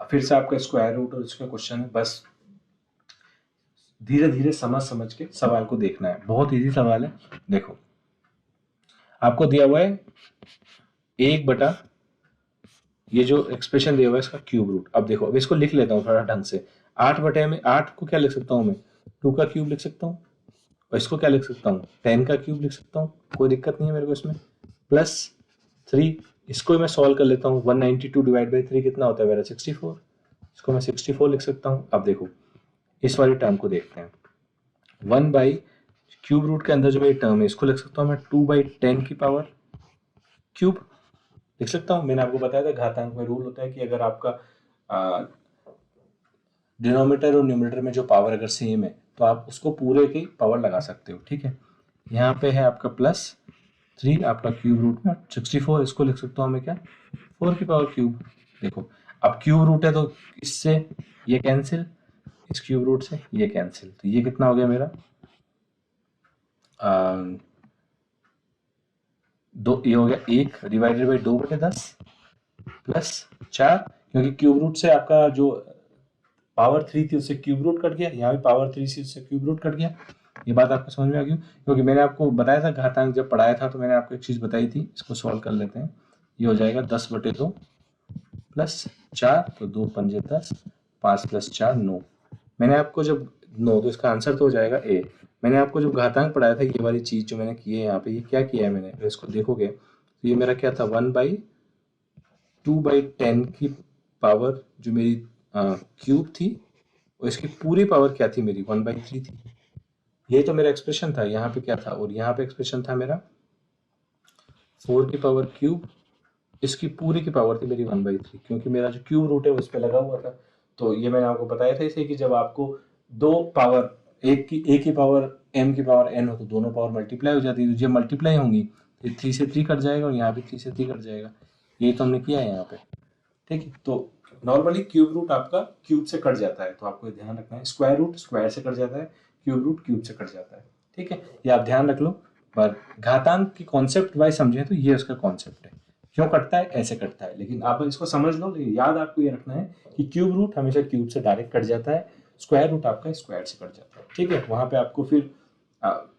Speaker 1: फिर से आपका स्क्वायर रूट और इसका क्वेश्चन है, बस धीरे धीरे समझ के सवाल को देखना है। बहुत इजी सवाल है। देखो आपको दिया हुआ है 1/, ये जो एक्सप्रेशन दिया हुआ है इसका क्यूब रूट। अब देखो अब इसको लिख लेता हूँ थोड़ा ढंग से। 8 को क्या लिख सकता हूँ मैं, 2 का क्यूब लिख सकता हूँ, और इसको क्या लिख सकता हूँ 10 का क्यूब लिख सकता हूँ, कोई दिक्कत नहीं है मेरे को इसमें। प्लस 3, इसको मैं सॉल्व कर लेता हूँ। 192 डिवाइड बाई 3 कितना होता है मेरा 64, इसको मैं 64 लिख सकता हूँ। अब देखो इस वाली टर्म को देखते हैं, 1/, क्यूब रूट के अंदर जो मेरी टर्म है इसको लिख सकता हूँ मैं 2/10 की पावर क्यूब लिख सकता हूँ। मैंने आपको बताया था घातांक में रूल होता है कि अगर आपका डिनोमिनेटर और न्यूमरेटर में जो पावर अगर सेम है तो आप उसको पूरे की पावर लगा सकते हो। ठीक है, यहाँ पे है आपका +3 आपका क्यूब रूट में 64, इसको लिख सकता हूँ मैं क्या 4 की पावर क्यूब। देखो अब क्यूब रूट है तो इससे ये कैंसिल, इस क्यूब रूट से ये कैंसिल, तो ये कितना हो गया मेरा दो, ये हो गया 1 डिवाइडेड बाई 2/10 +4, क्योंकि क्यूब रूट से आपका जो पावर 3 थी उससे क्यूब रूट कट गया, यहाँ भी पावर 3 थी उससे क्यूब रूट कट गया। ये बात आपको समझ में आ गई, क्योंकि मैंने आपको बताया था घातांक जब पढ़ाया था तो मैंने आपको एक चीज़ बताई थी, इसको सॉल्व कर लेते हैं। ये हो जाएगा 10/2 +4, तो 2 पंजे 10, 5 + 4 9। मैंने आपको जब 9, तो इसका आंसर तो हो जाएगा ए। मैंने आपको जब घातांक पढ़ाया था ये वाली चीज़ जो मैंने की है यहाँ पे, ये क्या किया है मैंने, अगर इसको देखोगे तो ये मेरा क्या था 1/2/10 की पावर जो मेरी क्यूब थी, और इसकी पूरी पावर क्या थी मेरी 1/3 थी। ये तो मेरा एक्सप्रेशन था, यहाँ पे क्या था, और यहाँ पे एक्सप्रेशन था मेरा 4 की पावर क्यूब, इसकी पूरी की पावर थी मेरी 1/3, क्योंकि मेरा जो क्यूब रूट है उस पर लगा हुआ था। तो ये मैंने आपको बताया था इसे कि जब आपको दो पावर एक की पावर m की पावर n हो तो दोनों पावर मल्टीप्लाई हो जाती है, तो जब मल्टीप्लाई होंगी तो 3 से 3 कट जाएगा और यहाँ भी 3 से 3 कट जाएगा। ये तो हमने किया है यहाँ पे। ठीक है, तो नॉर्मली क्यूब रूट आपका क्यूब से कट जाता है, तो आपको ये ध्यान रखना है। स्क्वायर रूट स्क्वायर से कट जाता है, क्यूब रूट क्यूब से कट जाता है। ठीक है, ये आप ध्यान रख लो। पर घातांक की कॉन्सेप्ट वाइज समझें तो ये उसका कॉन्सेप्ट है, क्यों कटता है, ऐसे कटता है। लेकिन आप इसको समझ लो, लेकिन याद आपको ये रखना है कि क्यूब रूट हमेशा क्यूब से डायरेक्ट कट जाता है, स्क्वायर रूट आपका स्क्वायर से कट जाता है। ठीक है, वहां पे आपको फिर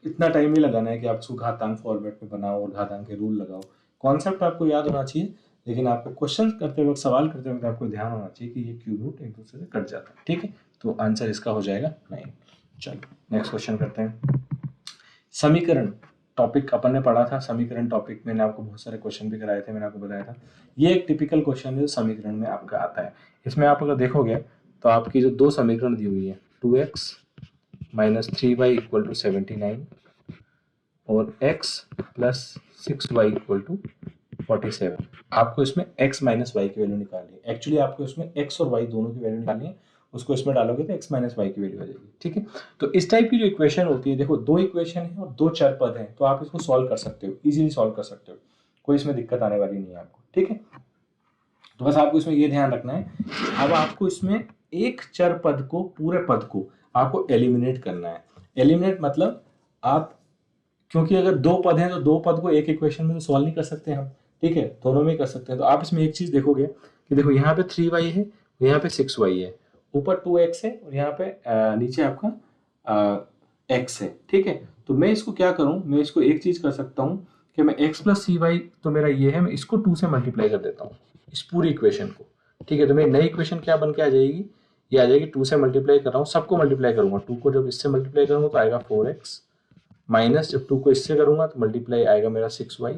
Speaker 1: इतना टाइम नहीं लगाना है कि आप उसको घातांक फॉर्मेट में बनाओ और घातांक के रूल लगाओ। कॉन्सेप्ट आपको याद होना चाहिए, लेकिन आपको क्वेश्चन करते वक्त, सवाल करते वक्त आपको ध्यान होना चाहिए कि ये क्यूब रूट एक दूसरे से कट जाता है। ठीक है, तो आंसर इसका हो जाएगा 9। चलो नेक्स्ट क्वेश्चन करते हैं। समीकरण टॉपिक अपन ने पढ़ा था, समीकरण टॉपिक मैंने आपको बहुत सारे क्वेश्चन भी कराए थे, मैंने आपको बताया था। ये एक टिपिकल क्वेश्चन है जो समीकरण में आपका आता है। इसमें आप अगर देखोगे तो आपकी जो दो समीकरण दी हुई है 2x - 3y = 79 और x + 6y = 47। आपको इसमें x - y की वैल्यू निकालनी है। एक्चुअली आपको इसमें x और y दोनों की वैल्यू निकालनी है, उसको इसमें डालोगे तो x - y की वैल्यू आ जाएगी। ठीक है, तो इस टाइप की जो इक्वेशन होती है, देखो दो इक्वेशन है और दो चर पद हैं, तो आप इसको सॉल्व कर सकते हो, इजीली सॉल्व कर सकते हो, कोई इसमें दिक्कत आने वाली नहीं है आपको। ठीक है, तो बस आपको इसमें ये ध्यान रखना है, अब आपको इसमें एक चर पद को, पूरे पद को आपको एलिमिनेट करना है। एलिमिनेट मतलब आप, क्योंकि अगर दो पद हैं तो दो पद को एक इक्वेशन में तो सॉल्व नहीं कर सकते हम। ठीक है, दोनों में ही कर सकते हैं। तो आप इसमें एक चीज देखोगे कि देखो यहाँ पे 3y है, यहाँ पे 6y है, ऊपर 2x है और यहाँ पे नीचे आपका x है। ठीक है, तो मैं इसको क्या करूं, मैं इसको एक चीज कर सकता हूं कि मैं x + cy, तो मेरा ये है, मैं इसको 2 से मल्टीप्लाई कर देता हूँ इस पूरी इक्वेशन को। ठीक है, तो मेरी नई इक्वेशन क्या बन के आ जाएगी, ये आ जाएगी 2 से मल्टीप्लाई कर रहा हूँ, सबको मल्टीप्लाई करूंगा, 2 को जब इससे मल्टीप्लाई करूंगा तो आएगा 4x, माइनस जब 2 को इससे करूंगा तो मल्टीप्लाई आएगा मेरा 6y,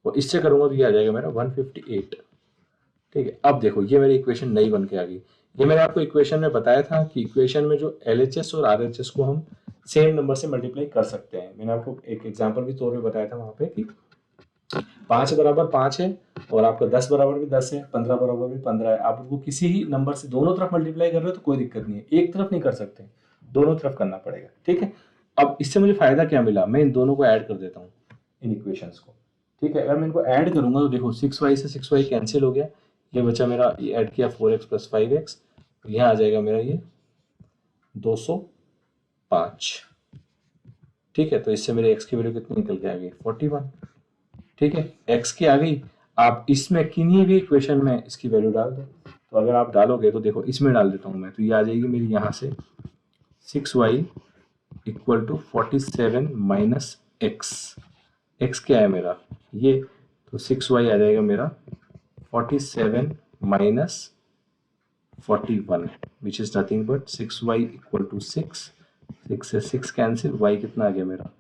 Speaker 1: और इससे करूंगा तो ये आ जाएगा मेरा 158। ठीक है, अब देखो ये मेरी इक्वेशन नई बन के आ गई। ये मैंने आपको इक्वेशन में बताया था कि इक्वेशन में जो LHS और RHS को हम सेम नंबर से मल्टीप्लाई कर सकते हैं। मैंने आपको एक एग्जांपल भी तौर पे बताया था वहां पे कि 5 बराबर 5 है और आपका 10 बराबर भी 10 है, 15 बराबर भी 15 है। आप उनको किसी ही नंबर से दोनों तरफ मल्टीप्लाई कर रहे हो तो कोई दिक्कत नहीं है, एक तरफ नहीं कर सकते, दोनों तरफ करना पड़ेगा। ठीक है, अब इससे मुझे फायदा क्या मिला, मैं इन दोनों को ऐड कर देता हूँ, इन इक्वेशंस को। ठीक है, अगर मैं इनको ऐड करूंगा तो देखो 6y से 6y कैंसिल हो गया, ये बचा मेरा, ये ऐड किया 4x + 5x, यहाँ आ जाएगा मेरा ये 205। ठीक है, तो इससे मेरे x की वैल्यू कितनी निकल के आ गई 41। ठीक है, x की आ गई। आप इसमें किन्हीं भी इक्वेशन में इसकी वैल्यू डाल दो, तो अगर आप डालोगे तो देखो इसमें डाल देता हूँ मैं, तो ये आ जाएगी मेरी यहाँ से 6y = 47 - x। x क्या है मेरा ये, तो 6y आ जाएगा मेरा 47 - 41 विच इज नथिंग बट 6y = 6। 6 से 6 कैंसिल, y कितना आ गया मेरा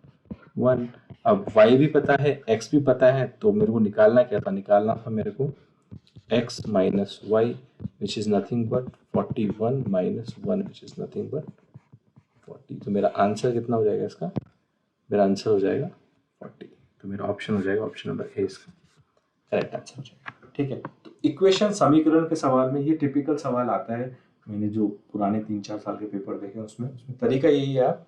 Speaker 1: 1। अब y भी पता है, x भी पता है, तो मेरे को निकालना क्या था, निकालना था मेरे को x - y which is nothing but 41 - 1 which is nothing but 40। तो मेरा आंसर कितना हो जाएगा इसका? मेरा आंसर हो जाएगा 40। तो मेरा ऑप्शन हो जाएगा ऑप्शन नंबर ए इसका करेक्ट आंसर हो जाएगा। ठीक है, तो इक्वेशन समीकरण के सवाल में ये टिपिकल सवाल आता है। मैंने जो पुराने 3-4 साल के पेपर देखे उसमें तरीका यही है, आप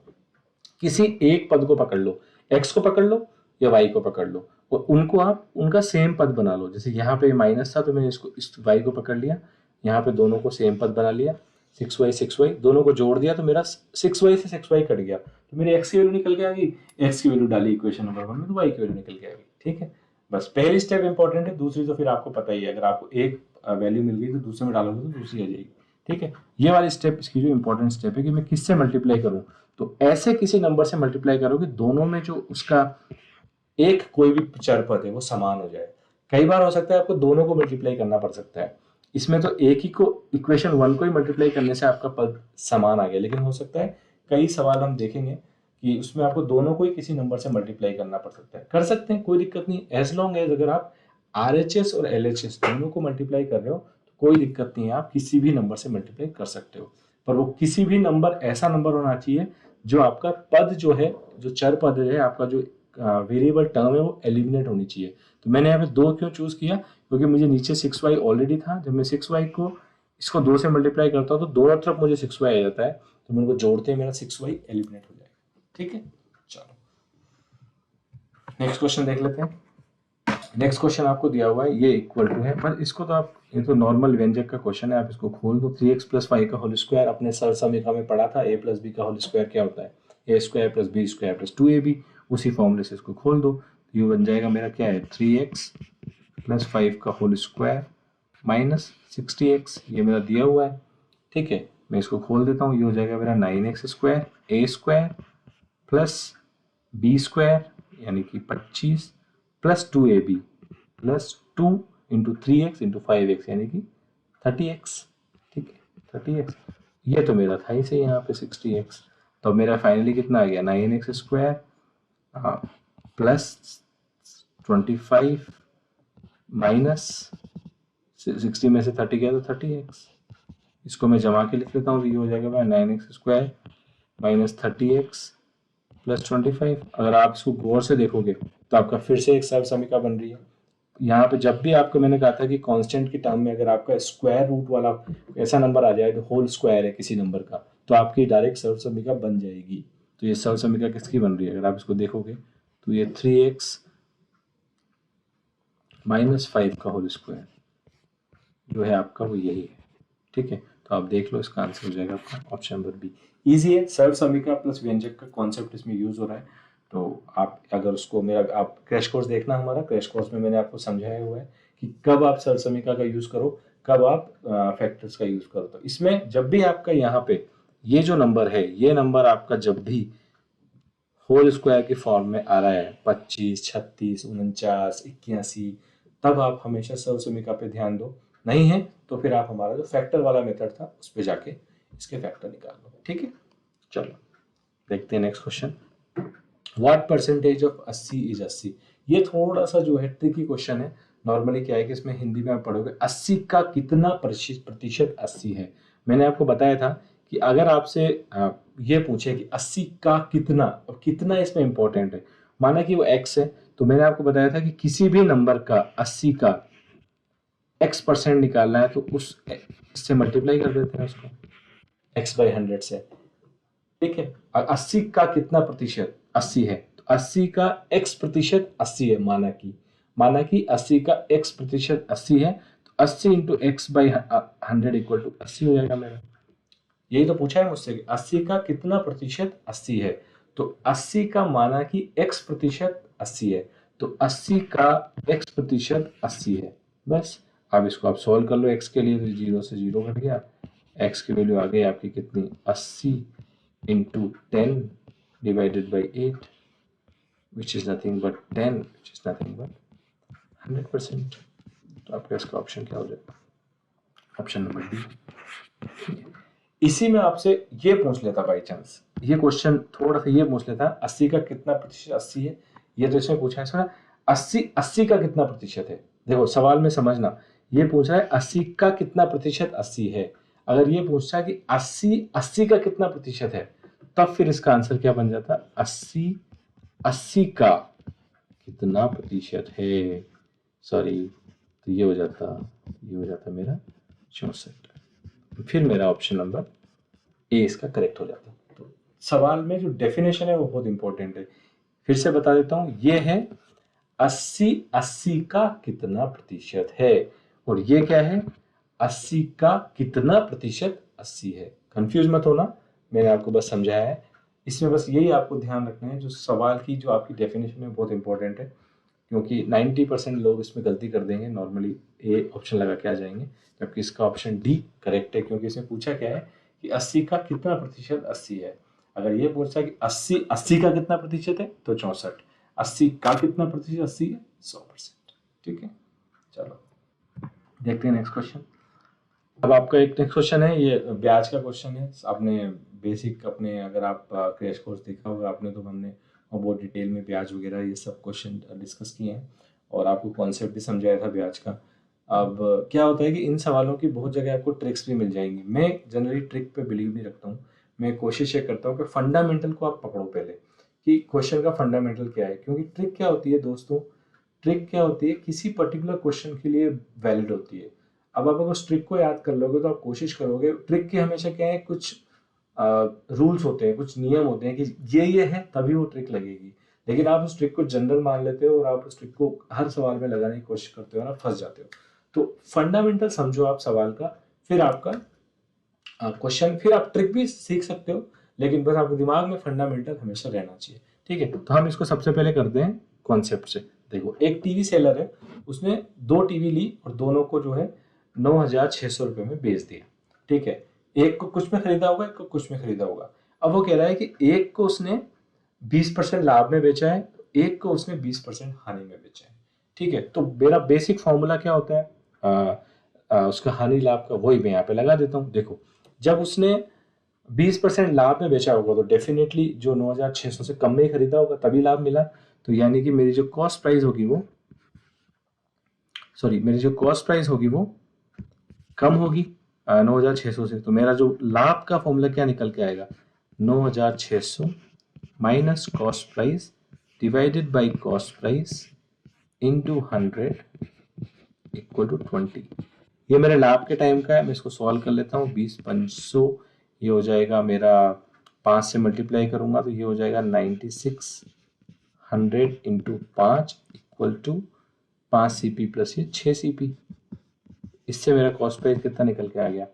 Speaker 1: किसी एक पद को पकड़ लो, x को पकड़ लो या y को पकड़ लो, और उनको आप उनका सेम पद बना लो। जैसे यहाँ पे माइनस था तो मैंने इसको इस y को पकड़ लिया, यहाँ पे दोनों को सेम पद बना लिया, 6y दोनों को जोड़ दिया तो मेरा 6y से 6y कट गया, तो मेरी x की वैल्यू निकल के आ गई। x की वैल्यू डाली इक्वेशन नंबर 1 में तो y की वैल्यू निकल के आ गई। ठीक है, बस पहली स्टेप इंपॉर्टेंट है, दूसरी तो फिर आपको पता ही है, अगर आपको एक वैल्यू मिल गई तो दूसरे में डालोगे तो दूसरी आ जाएगी। ठीक है, ये वाली स्टेप इसकी जो इंपॉर्टेंट स्टेप है कि मैं किससे मल्टीप्लाई करूं, तो ऐसे किसी नंबर से मल्टीप्लाई करोगे दोनों में जो उसका एक कोई भी चर पद है वो समान हो जाए। कई बार हो सकता है आपको दोनों को मल्टीप्लाई करना पड़ सकता है, इसमें तो एक ही को इक्वेशन 1 को ही मल्टीप्लाई करने से आपका पद समान आ गया, लेकिन हो सकता है कई सवाल हम देखेंगे कि उसमें आपको दोनों को ही किसी नंबर से मल्टीप्लाई करना पड़ सकता है। कर सकते हैं, कोई दिक्कत नहीं, एज लॉन्ग एज अगर आप RHS और LHS दोनों को मल्टीप्लाई कर रहे हो तो कोई दिक्कत नहीं है, आप किसी भी नंबर से मल्टीप्लाई कर सकते हो, पर वो किसी भी नंबर ऐसा नंबर होना चाहिए जो आपका पद जो है, जो चर पद है, आपका जो वेरिएबल टर्म है वो एलिमिनेट होनी चाहिए। तो मैंने यहाँ पे 2 क्यों चूज किया, क्योंकि मुझे नीचे 6y ऑलरेडी था। जब मैं 6y को इसको 2 से मल्टीप्लाई करता हूँ तो दोनों तरफ मुझे 6y आ जाता है, तो मैं उनको जोड़ते हैं मेरा 6y एलिमिनेट हो जाएगा। ठीक है, चलो नेक्स्ट क्वेश्चन देख लेते हैं। नेक्स्ट क्वेश्चन आपको दिया हुआ है, ये इक्वल टू है, पर इसको तो आप, ये तो नॉर्मल व्यंजक का क्वेश्चन है, आप इसको खोल दो। 3x + 5 का होल स्क्वायर, अपने सर समीकरण में पढ़ा था a + b का होल स्क्वायर क्या होता है, a² + b² + 2ab, उसी फॉर्मूले से इसको खोल दो। तो ये बन जाएगा मेरा क्या है, 3x + 5 का होल स्क्वायर माइनस 60x, ये मेरा दिया हुआ है। ठीक है, मैं इसको खोल देता हूँ, ये हो जाएगा मेरा 9x² a² + b² यानी कि 25 + 2ab + 2 × 3x × 5x यानी कि 30x। ठीक है, 30x, ये तो मेरा था ही सही यहाँ पे 60x। तो मेरा फाइनली कितना आ गया, 9x² + 25 माइनस 60 में से 30 गया तो 30x। इसको मैं जमा के लिख लेता हूँ, ये हो जाएगा मेरा 9x² - 30x + 25। अगर आप इसको गौर से देखोगे तो आपका फिर से एक सर्व समीकरण बन रही है। यहाँ पे जब भी आपको मैंने कहा था कि कांस्टेंट की टर्म में अगर आपका स्क्वायर रूट वाला ऐसा नंबर आ जाए, तो होल स्क्वायर है किसी नंबर का, तो आपकी डायरेक्ट सर्व समीकरण बन जाएगी। तो ये सर्व समीकरण किसकी बन रही है, अगर आप इसको देखोगे तो ये 3x - 5 का होल स्क्वायर जो है आपका वो यही है। ठीक है, तो आप देख लो, इसका आंसर हो जाएगा आपका ऑप्शन नंबर बी। इजी है, सर्व समीकरण प्लस व्यंजक का कॉन्सेप्ट इसमें यूज हो रहा है। तो आप अगर उसको, मेरा आप क्रैश कोर्स देखना, हमारा क्रैश कोर्स में मैंने आपको समझाया हुआ है कि कब आप सर्व समीकरण का यूज करो, कब आप फैक्टर्स का यूज करो। तो इसमें जब भी आपका यहाँ पे ये जो नंबर है, ये नंबर आपका जब भी होल स्क्वायर की फॉर्म में आ रहा है, 25, 36, 49, 81, तब आप हमेशा सर्व समीकरण पे ध्यान दो। नहीं है तो फिर आप हमारा जो फैक्टर वाला मेथड था उस पर जाके इसके फैक्टर निकाल लो। ठीक है, चलो देखते हैं next question. What percentage of 80 is 80। ये थोड़ा सा जो है ट्रिकी क्वेश्चन है। नॉर्मली क्या है कि इसमें हिंदी में आप पढ़ोगे 80 का कितना प्रतिशत 80 है। मैंने आपको बताया था कि अगर आपसे ये पूछे कि 80 का कितना, और कितना इसमें इंपॉर्टेंट है, माना कि वो x है, तो मैंने आपको बताया था कि किसी भी नंबर का 80 का x% निकालना है तो इससे मल्टीप्लाई कर देते हैं उसको x/100 से। ठीक है, 80 का कितना प्रतिशत 80 है, तो 80 का x% 80 है, माना कि 80 का x% 80 है, तो 80 × x/100 = 80 हो जाएगा मेरा। यही तो पूछा है मुझसे कि 80 का कितना प्रतिशत 80 है, तो 80 का माना कि x% 80 है, तो 80 का x% 80 है। बस अब इसको आप सॉल्व कर लो x के लिए, तो 0 से 0 कट गया, x की वैल्यू आ गई आपकी कितनी, 80 × 10 / 8 which is nothing but 10, which is nothing but 100%। तो आपका इसका ऑप्शन क्या हो जाएगा, ऑप्शन नंबर डी। इसी में आपसे ये पूछ लेता बाई चांस, ये क्वेश्चन थोड़ा सा ये पूछ लेता 80 का कितना प्रतिशत 80 है, ये तो इसमें पूछा है सुना 80 का कितना प्रतिशत है। देखो सवाल में समझना, ये पूछ रहा है 80 का कितना प्रतिशत 80 है। अगर ये पूछता है कि 80 का कितना प्रतिशत है,
Speaker 2: तब फिर इसका आंसर क्या बन जाता, 80 का कितना प्रतिशत है, सॉरी, तो ये हो जाता मेरा 64। फिर मेरा ऑप्शन नंबर ए इसका करेक्ट हो जाता। तो सवाल में जो डेफिनेशन है वो बहुत इंपॉर्टेंट है, फिर से बता देता हूं, ये है 80 का कितना प्रतिशत है, और ये क्या है, 80 का कितना प्रतिशत 80 है। कंफ्यूज मत होना, मैंने आपको बस समझाया है। इसमें बस यही आपको ध्यान रखना है, जो सवाल की जो आपकी डेफिनेशन है बहुत इंपॉर्टेंट है, क्योंकि 90% लोग इसमें गलती कर देंगे, नॉर्मली ए ऑप्शन लगा के आ जाएंगे, जबकि इसका ऑप्शन डी करेक्ट है, क्योंकि इसमें पूछा क्या है कि 80 का कितना प्रतिशत 80 है। अगर ये पूछा कि 80 का कितना प्रतिशत है तो 64, 80 का कितना प्रतिशत 80 है 100%। ठीक है, चलो देखते हैं नेक्स्ट क्वेश्चन। अब आपका एक नेक्स्ट क्वेश्चन है, ये ब्याज का क्वेश्चन है। आपने बेसिक अपने, अगर आप क्रैश कोर्स देखा होगा आपने, तो हमने बहुत डिटेल में ब्याज वगैरह ये सब क्वेश्चन डिस्कस किए हैं, और आपको कॉन्सेप्ट भी समझाया था ब्याज का। अब क्या होता है कि इन सवालों की बहुत जगह आपको ट्रिक्स भी मिल जाएंगी। मैं जनरली ट्रिक पे बिलीव नहीं रखता हूँ, मैं कोशिश ये करता हूँ कि फंडामेंटल को आप पकड़ो पहले, कि क्वेश्चन का फंडामेंटल क्या है। क्योंकि ट्रिक क्या होती है दोस्तों, ट्रिक क्या होती है, किसी पर्टिकुलर क्वेश्चन के लिए वैलिड होती है। अब आप अगर उस ट्रिक को याद कर लोगे तो आप कोशिश करोगे, ट्रिक के हमेशा क्या है, कुछ रूल्स होते हैं, कुछ नियम होते हैं कि ये है तभी वो ट्रिक लगेगी। लेकिन आप उस ट्रिक को जनरल मान लेते हो और आप उस ट्रिक को हर सवाल में लगाने की कोशिश करते हो और आप फंस जाते हो। तो फंडामेंटल समझो आप सवाल का, फिर आपका क्वेश्चन, फिर आप ट्रिक भी सीख सकते हो, लेकिन बस आपके दिमाग में फंडामेंटल हमेशा रहना चाहिए। ठीक है, तो हम इसको सबसे पहले करते हैं कॉन्सेप्ट से। देखो, एक टीवी सेलर है, उसने 2 टीवी ली और दोनों को जो है 9,600 रुपये में बेच दिया। ठीक है, एक को कुछ में खरीदा होगा, एक को कुछ में खरीदा होगा। अब वो कह रहा है कि एक को उसने 20% लाभ में बेचा है, एक को उसने 20% हानि में बेचा है। ठीक है, तो मेरा बेसिक फॉर्मूला क्या होता है, उसका हानि लाभ का, वही मैं यहाँ पे लगा देता हूँ। देखो, जब उसने 20% लाभ में बेचा होगा तो डेफिनेटली जो 9,600 से कम में ही खरीदा होगा तभी लाभ मिला। तो यानी कि मेरी जो कॉस्ट प्राइस होगी वो, मेरी जो कॉस्ट प्राइस होगी वो कम होगी 9,600 से। तो मेरा जो लाभ का फॉर्मूला क्या निकल के आएगा, 9,600 minus cost price divided by cost price into 100 equal to 20। ये मेरे लाभ के टाइम का है, मैं इसको सॉल्व कर लेता हूँ। 20/500 ये हो जाएगा मेरा, 5 से मल्टीप्लाई करूंगा तो ये हो जाएगा 9600 into 5 equal to 5 CP plus ये 6 CP। इससे मेरा कॉस्ट प्राइस कितना निकल के आ गया,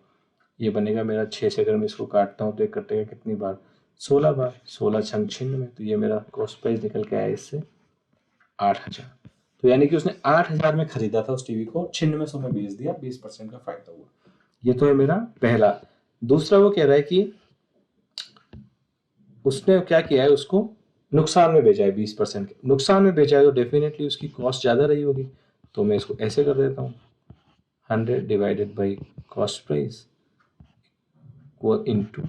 Speaker 2: ये बनेगा मेरा 6 से अगर मैं इसको काटता हूँ तो ये कटेगा कितनी बार, 16 बार, 16 छंग 96, तो ये मेरा कॉस्ट प्राइस निकल के आया इससे 8,000। तो यानी कि उसने 8,000 में खरीदा था उस टीवी को, 9600 में बेच दिया, 20% का फायदा हुआ। ये तो है मेरा पहला। दूसरा, वो कह रहा है कि उसने क्या किया है, उसको नुकसान में बेचा है, 20% के नुकसान में बेचा है, तो डेफिनेटली उसकी कॉस्ट ज़्यादा रही होगी। तो मैं इसको ऐसे कर देता हूँ, 100 divided by cost price into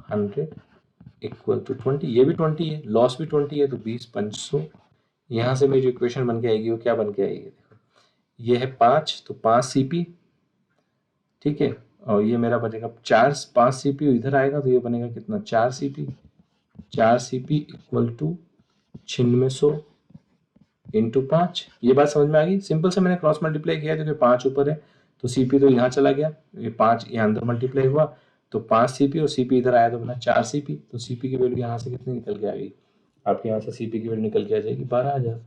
Speaker 2: 100 equal to 20। ये भी 20 है, लॉस भी 20 है, तो 20/500। यहाँ से मेरी जो इक्वेशन बन के आएगी वो क्या बन के आएगी, देखो, ये है 5, तो 5 CP। ठीक है, और ये मेरा बनेगा 5 CP इधर आएगा तो ये बनेगा कितना, 4 CP। 4 CP equal to 9600 into 5। ये बात समझ में आ गई, सिंपल से मैंने क्रॉस मल्टीप्लाई किया, देखिए 5 ऊपर है तो CP तो यहाँ चला गया, ये 5 यहाँ अंदर मल्टीप्लाई हुआ तो 5 CP, और CP इधर आया तो बना 4 CP। तो CP की वैल्यू यहाँ से कितनी निकल के आ गई, आपके यहाँ से CP की वैल्यू निकल के आ जाएगी 12,000।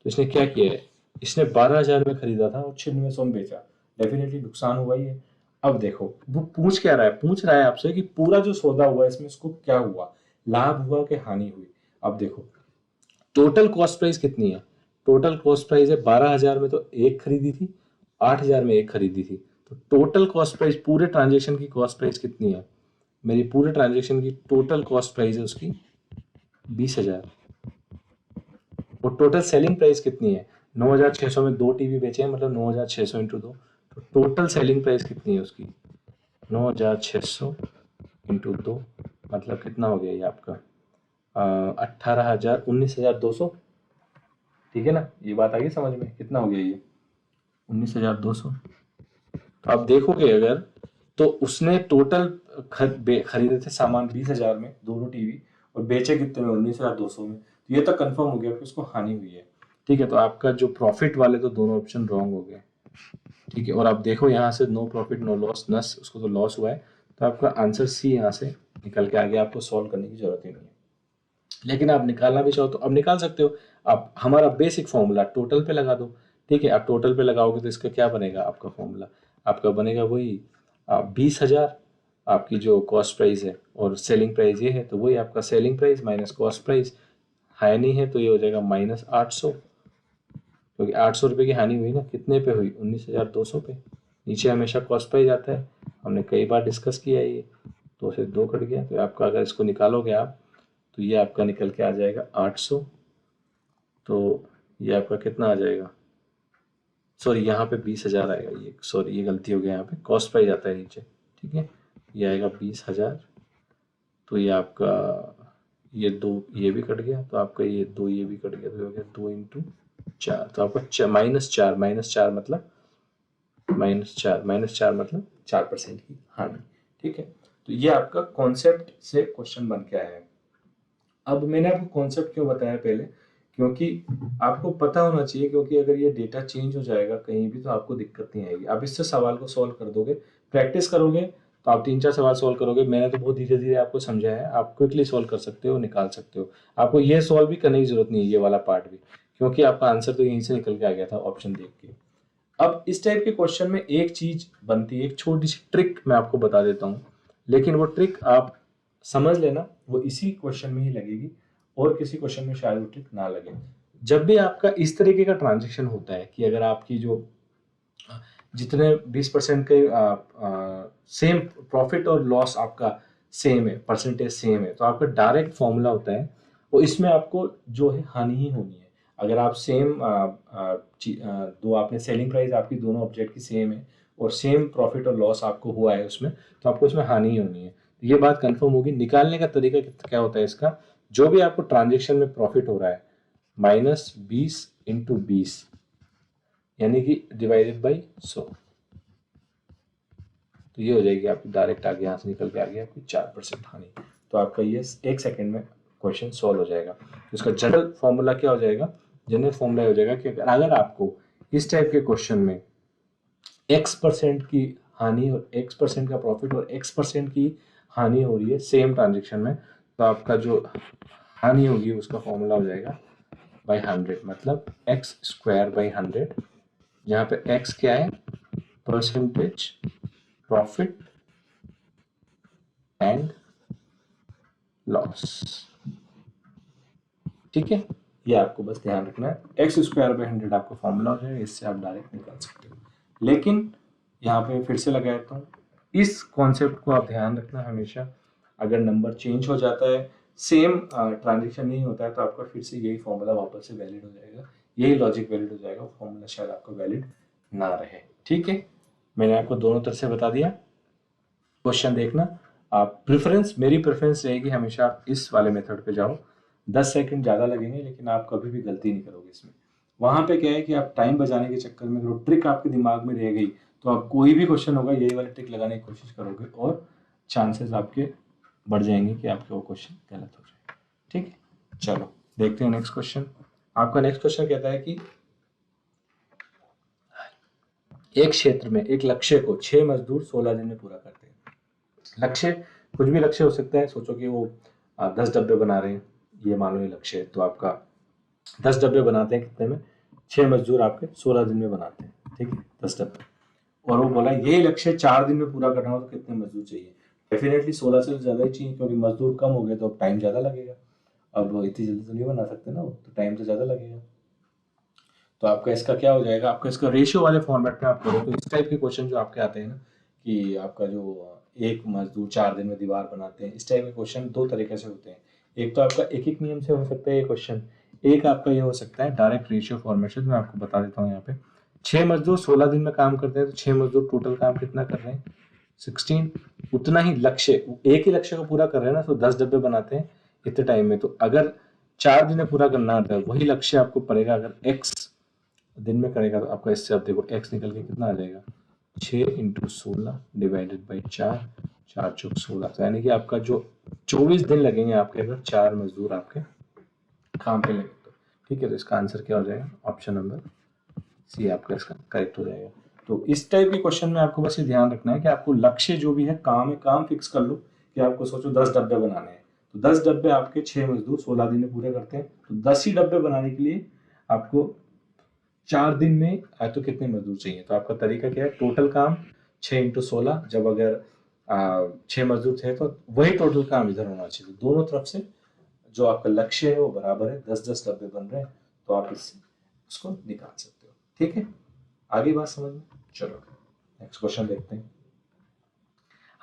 Speaker 2: तो इसने क्या किया है, इसने 12,000 में खरीदा था और 9600 में बेचा, डेफिनेटली नुकसान हुआ ही है। अब देखो वो पूछ क्या रहा है, पूछ रहा है आपसे कि पूरा जो सौदा हुआ इसमें इसको क्या हुआ, लाभ हुआ कि हानि हुई। अब देखो टोटल कॉस्ट प्राइस कितनी है, टोटल कॉस्ट प्राइस है 12,000 में तो एक खरीदी थी, 8,000 में एक खरीदी थी। तो टोटल कॉस्ट प्राइस, पूरे ट्रांजेक्शन की कॉस्ट प्राइस कितनी है, मेरी पूरे ट्रांजेक्शन की टोटल कॉस्ट प्राइस है उसकी 20,000। और टोटल सेलिंग प्राइस कितनी है, 9,600 में 2 टीवी बेचे हैं, मतलब 9,600 इंटू 2, तो टोटल सेलिंग प्राइस कितनी है उसकी, 9,600 इंटू 2, मतलब कितना हो गया ये आपका 18,000, 19,200। ठीक है ना, ये बात आ गई समझ में, कितना हो गया ये 19,200। तो आप देखोगे अगर तो उसने टोटल खरीदे थे सामान 20,000 में दोनों टीवी, और बेचे कितने में, 19,200 में। तो ये तो कंफर्म हो गया कि उसको हानि हुई है। ठीक है, तो आपका जो प्रॉफिट वाले तो दोनों ऑप्शन रॉन्ग हो गए। ठीक है, और आप देखो यहाँ से नो प्रॉफिट नो लॉस, नस उसको तो लॉस हुआ है, तो आपका आंसर सी यहाँ से निकल के आ गया। आपको सॉल्व करने की जरूरत ही नहीं है। लेकिन आप निकालना भी चाहो तो अब निकाल सकते हो। आप हमारा बेसिक फॉर्मूला टोटल पे लगा दो। ठीक है, आप टोटल पे लगाओगे तो इसका क्या बनेगा, आपका फॉर्मूला आपका बनेगा वही 20,000 आपकी जो कॉस्ट प्राइस है, और सेलिंग प्राइस ये है, तो वही आपका selling price minus cost price. हानि है तो ये हो जाएगा -800, क्योंकि 800 रुपये की हानि हुई ना, कितने पे हुई, 19,200 पे। नीचे हमेशा कॉस्ट प्राइस आता है, हमने कई बार डिस्कस किया है ये। 2 से 2 कट गया, तो आपका अगर इसको निकालोगे आप, तो ये आपका निकल के आ जाएगा 800। तो ये आपका कितना आ जाएगा, सॉरी यहाँ पे 20,000 आएगा, ये सॉरी ये गलती हो गया, यहाँ पे कॉस्ट प्राइस आता है नीचे। ठीक है, ये आएगा 20,000। तो ये आपका ये 2 ये भी कट गया, तो आपका ये 2 ये भी कट गया, तो हो गया 2 × 4, तो आपका -4 मतलब -4 मतलब 4% की हानि। ठीक है, तो ये आपका कॉन्सेप्ट से क्वेश्चन बन के आया है। अब मैंने आपको कॉन्सेप्ट क्यों बताया पहले, क्योंकि आपको पता होना चाहिए, क्योंकि अगर ये डेटा चेंज हो जाएगा कहीं भी तो आपको दिक्कत नहीं आएगी। आप इससे सवाल को सॉल्व कर दोगे, प्रैक्टिस करोगे तो आप 3-4 सवाल सॉल्व करोगे। मैंने तो बहुत धीरे धीरे आपको समझाया है, आप क्विकली सॉल्व कर सकते हो, निकाल सकते हो। आपको ये सॉल्व भी करने की जरूरत नहीं है, ये वाला पार्ट भी, क्योंकि आपका आंसर तो यहीं से निकल के आ गया था ऑप्शन देख के। अब इस टाइप के क्वेश्चन में एक चीज बनती है, एक छोटी सी ट्रिक मैं आपको बता देता हूँ, लेकिन वो ट्रिक आप समझ लेना, वो इसी क्वेश्चन में ही लगेगी, और किसी क्वेश्चन में शायद वो ट्रिक ना लगे। जब भी आपका इस तरीके का ट्रांजेक्शन होता है कि अगर आपकी जो जितने 20% के सेम प्रॉफिट और लॉस आपका सेम है, परसेंटेज सेम है, तो आपका डायरेक्ट फॉर्मूला होता है, और इसमें आपको जो है हानि ही होनी है। अगर आप सेम दो आपने सेलिंग प्राइस आपकी दोनों ऑब्जेक्ट की सेम है, और सेम प्रॉफिट और लॉस आपको हुआ है उसमें, तो आपको इसमें हानि ही होनी है। तो ये बात कंफर्म होगी। निकालने का तरीका क्या होता है इसका, जो भी आपको ट्रांजेक्शन में प्रॉफिट हो रहा है -20 × 20, यानी कि डिवाइडेड बाई 100, तो ये हो जाएगी आपकी डायरेक्ट आगे यहाँ से निकल के आ गया आपकी 4% हानि। तो आपका ये 1 सेकेंड में क्वेश्चन सॉल्व हो जाएगा। तो इसका जनरल फॉर्मूला क्या हो जाएगा, जनरल फॉर्मूला हो जाएगा कि अगर आपको इस टाइप के क्वेश्चन में x% की हानि और x% का प्रॉफिट और x% की हानि हो रही है सेम ट्रांजेक्शन में, तो आपका जो हानि होगी उसका फॉर्मूला हो जाएगा /100, मतलब x²/100, जहाँ पे x क्या है, परसेंटेज प्रॉफिट एंड लॉस। ठीक है, ये आपको बस ध्यान रखना है। x²/100 आपका फॉर्मूला हो जाएगा, इससे आप डायरेक्ट निकाल सकते हो। लेकिन यहाँ पे फिर से लगा देता हूँ, इस कॉन्सेप्ट को आप ध्यान रखना हमेशा। अगर नंबर चेंज हो जाता है, सेम ट्रांजेक्शन नहीं होता है, तो आपका फिर से यही फॉर्मूला वापस से वैलिड हो जाएगा, यही लॉजिक वैलिड हो जाएगा, वो फॉर्मूला शायद आपको वैलिड ना रहे। ठीक है, मैंने आपको दोनों तरफ से बता दिया। क्वेश्चन देखना, आप मेरी प्रेफरेंस रहेगी हमेशा आप इस वाले मेथड पे जाओ। 10 सेकंड ज़्यादा लगेंगे, लेकिन आप कभी भी गलती नहीं करोगे इसमें। वहाँ पे क्या है कि आप टाइम बचाने के चक्कर में अगर ट्रिक आपके दिमाग में रह गई, तो आप कोई भी क्वेश्चन होगा यही वाली ट्रिक लगाने की कोशिश करोगे, और चांसेस आपके बढ़ जाएंगे कि आपके वो क्वेश्चन गलत हो जाए। ठीक है, चलो देखते हैं नेक्स्ट क्वेश्चन। आपका नेक्स्ट क्वेश्चन कहता है कि एक क्षेत्र में एक लक्ष्य को 6 मजदूर 16 दिन में पूरा करते हैं। लक्ष्य कुछ भी लक्ष्य हो सकता है, सोचो कि वो 10 डब्बे बना रहे हैं, ये मान लो ये लक्ष्य है, तो आपका 10 डब्बे बनाते हैं कितने में, 6 मजदूर आपके 16 दिन में बनाते हैं। ठीक है, 10 डब्बे, और वो बोला यही लक्ष्य 4 दिन में पूरा करना हो तो कितने मजदूर चाहिए। डेफिनेटली 16 से ज़्यादा ही चाहिए, क्योंकि मजदूर कम हो गए तो अब टाइम ज़्यादा लगेगा। अब इतनी जल्दी तो नहीं बना सकते ना, तो टाइम तो ज़्यादा लगेगा। तो आपका इसका क्या हो जाएगा, आपका इसका रेशियो वाले फॉर्मेट में आप करो तो इस टाइप के क्वेश्चन जो आपके आते हैं ना, कि आपका जो एक मजदूर 4 दिन में दीवार बनाते हैं, इस टाइप के क्वेश्चन 2 तरीके से होते हैं। एक तो आपका एक नियम से हो सकता है ये क्वेश्चन, एक आपका ये हो सकता है डायरेक्ट रेशियो फॉर्मेट से। तो मैं आपको बता देता हूँ, यहाँ पे 6 मजदूर 16 दिन में काम करते हैं, तो 6 मजदूर टोटल काम कितना कर रहे हैं, 16। उतना ही लक्ष्य, एक ही लक्ष्य को पूरा कर रहे हैं ना, तो 10 डब्बे बनाते हैं इतने टाइम में। तो अगर 4 दिन में पूरा करना आता है, वही लक्ष्य आपको पड़ेगा अगर x दिन में करेगा, तो आपका इससे आप देखो x निकल के कितना आ जाएगा, 6 इंटू 16 डिवाइडेड बाई 4, 4 चौक 16, तो यानी कि आपका जो 24 दिन लगेंगे आपके अगर 4 मजदूर आपके काम पे लगे तो। ठीक है, तो इसका आंसर क्या हो जाएगा? ऑप्शन नंबर सी आपका इसका करेक्ट हो जाएगा। तो इस टाइप के क्वेश्चन में आपको बस ये ध्यान रखना है कि आपको लक्ष्य जो भी है काम फिक्स कर लो कि आपको सोचो 10 डब्बे बनाने हैं, तो 10 डब्बे आपके 6 मजदूर 16 दिन में पूरे करते हैं, तो 10 ही डब्बे बनाने के लिए आपको 4 दिन में तो कितने मजदूर चाहिए? तो आपका तरीका क्या है? टोटल काम 6 इंटू 16, जब अगर 6 मजदूर थे तो वही टोटल काम इधर होना चाहिए, दोनों तरफ से जो आपका लक्ष्य है वो बराबर है, 10-10 डब्बे बन रहे हैं, तो आप इससे उसको निकाल सकते हो। ठीक है, आगे बात समझ में? चलो नेक्स्ट क्वेश्चन देखते हैं।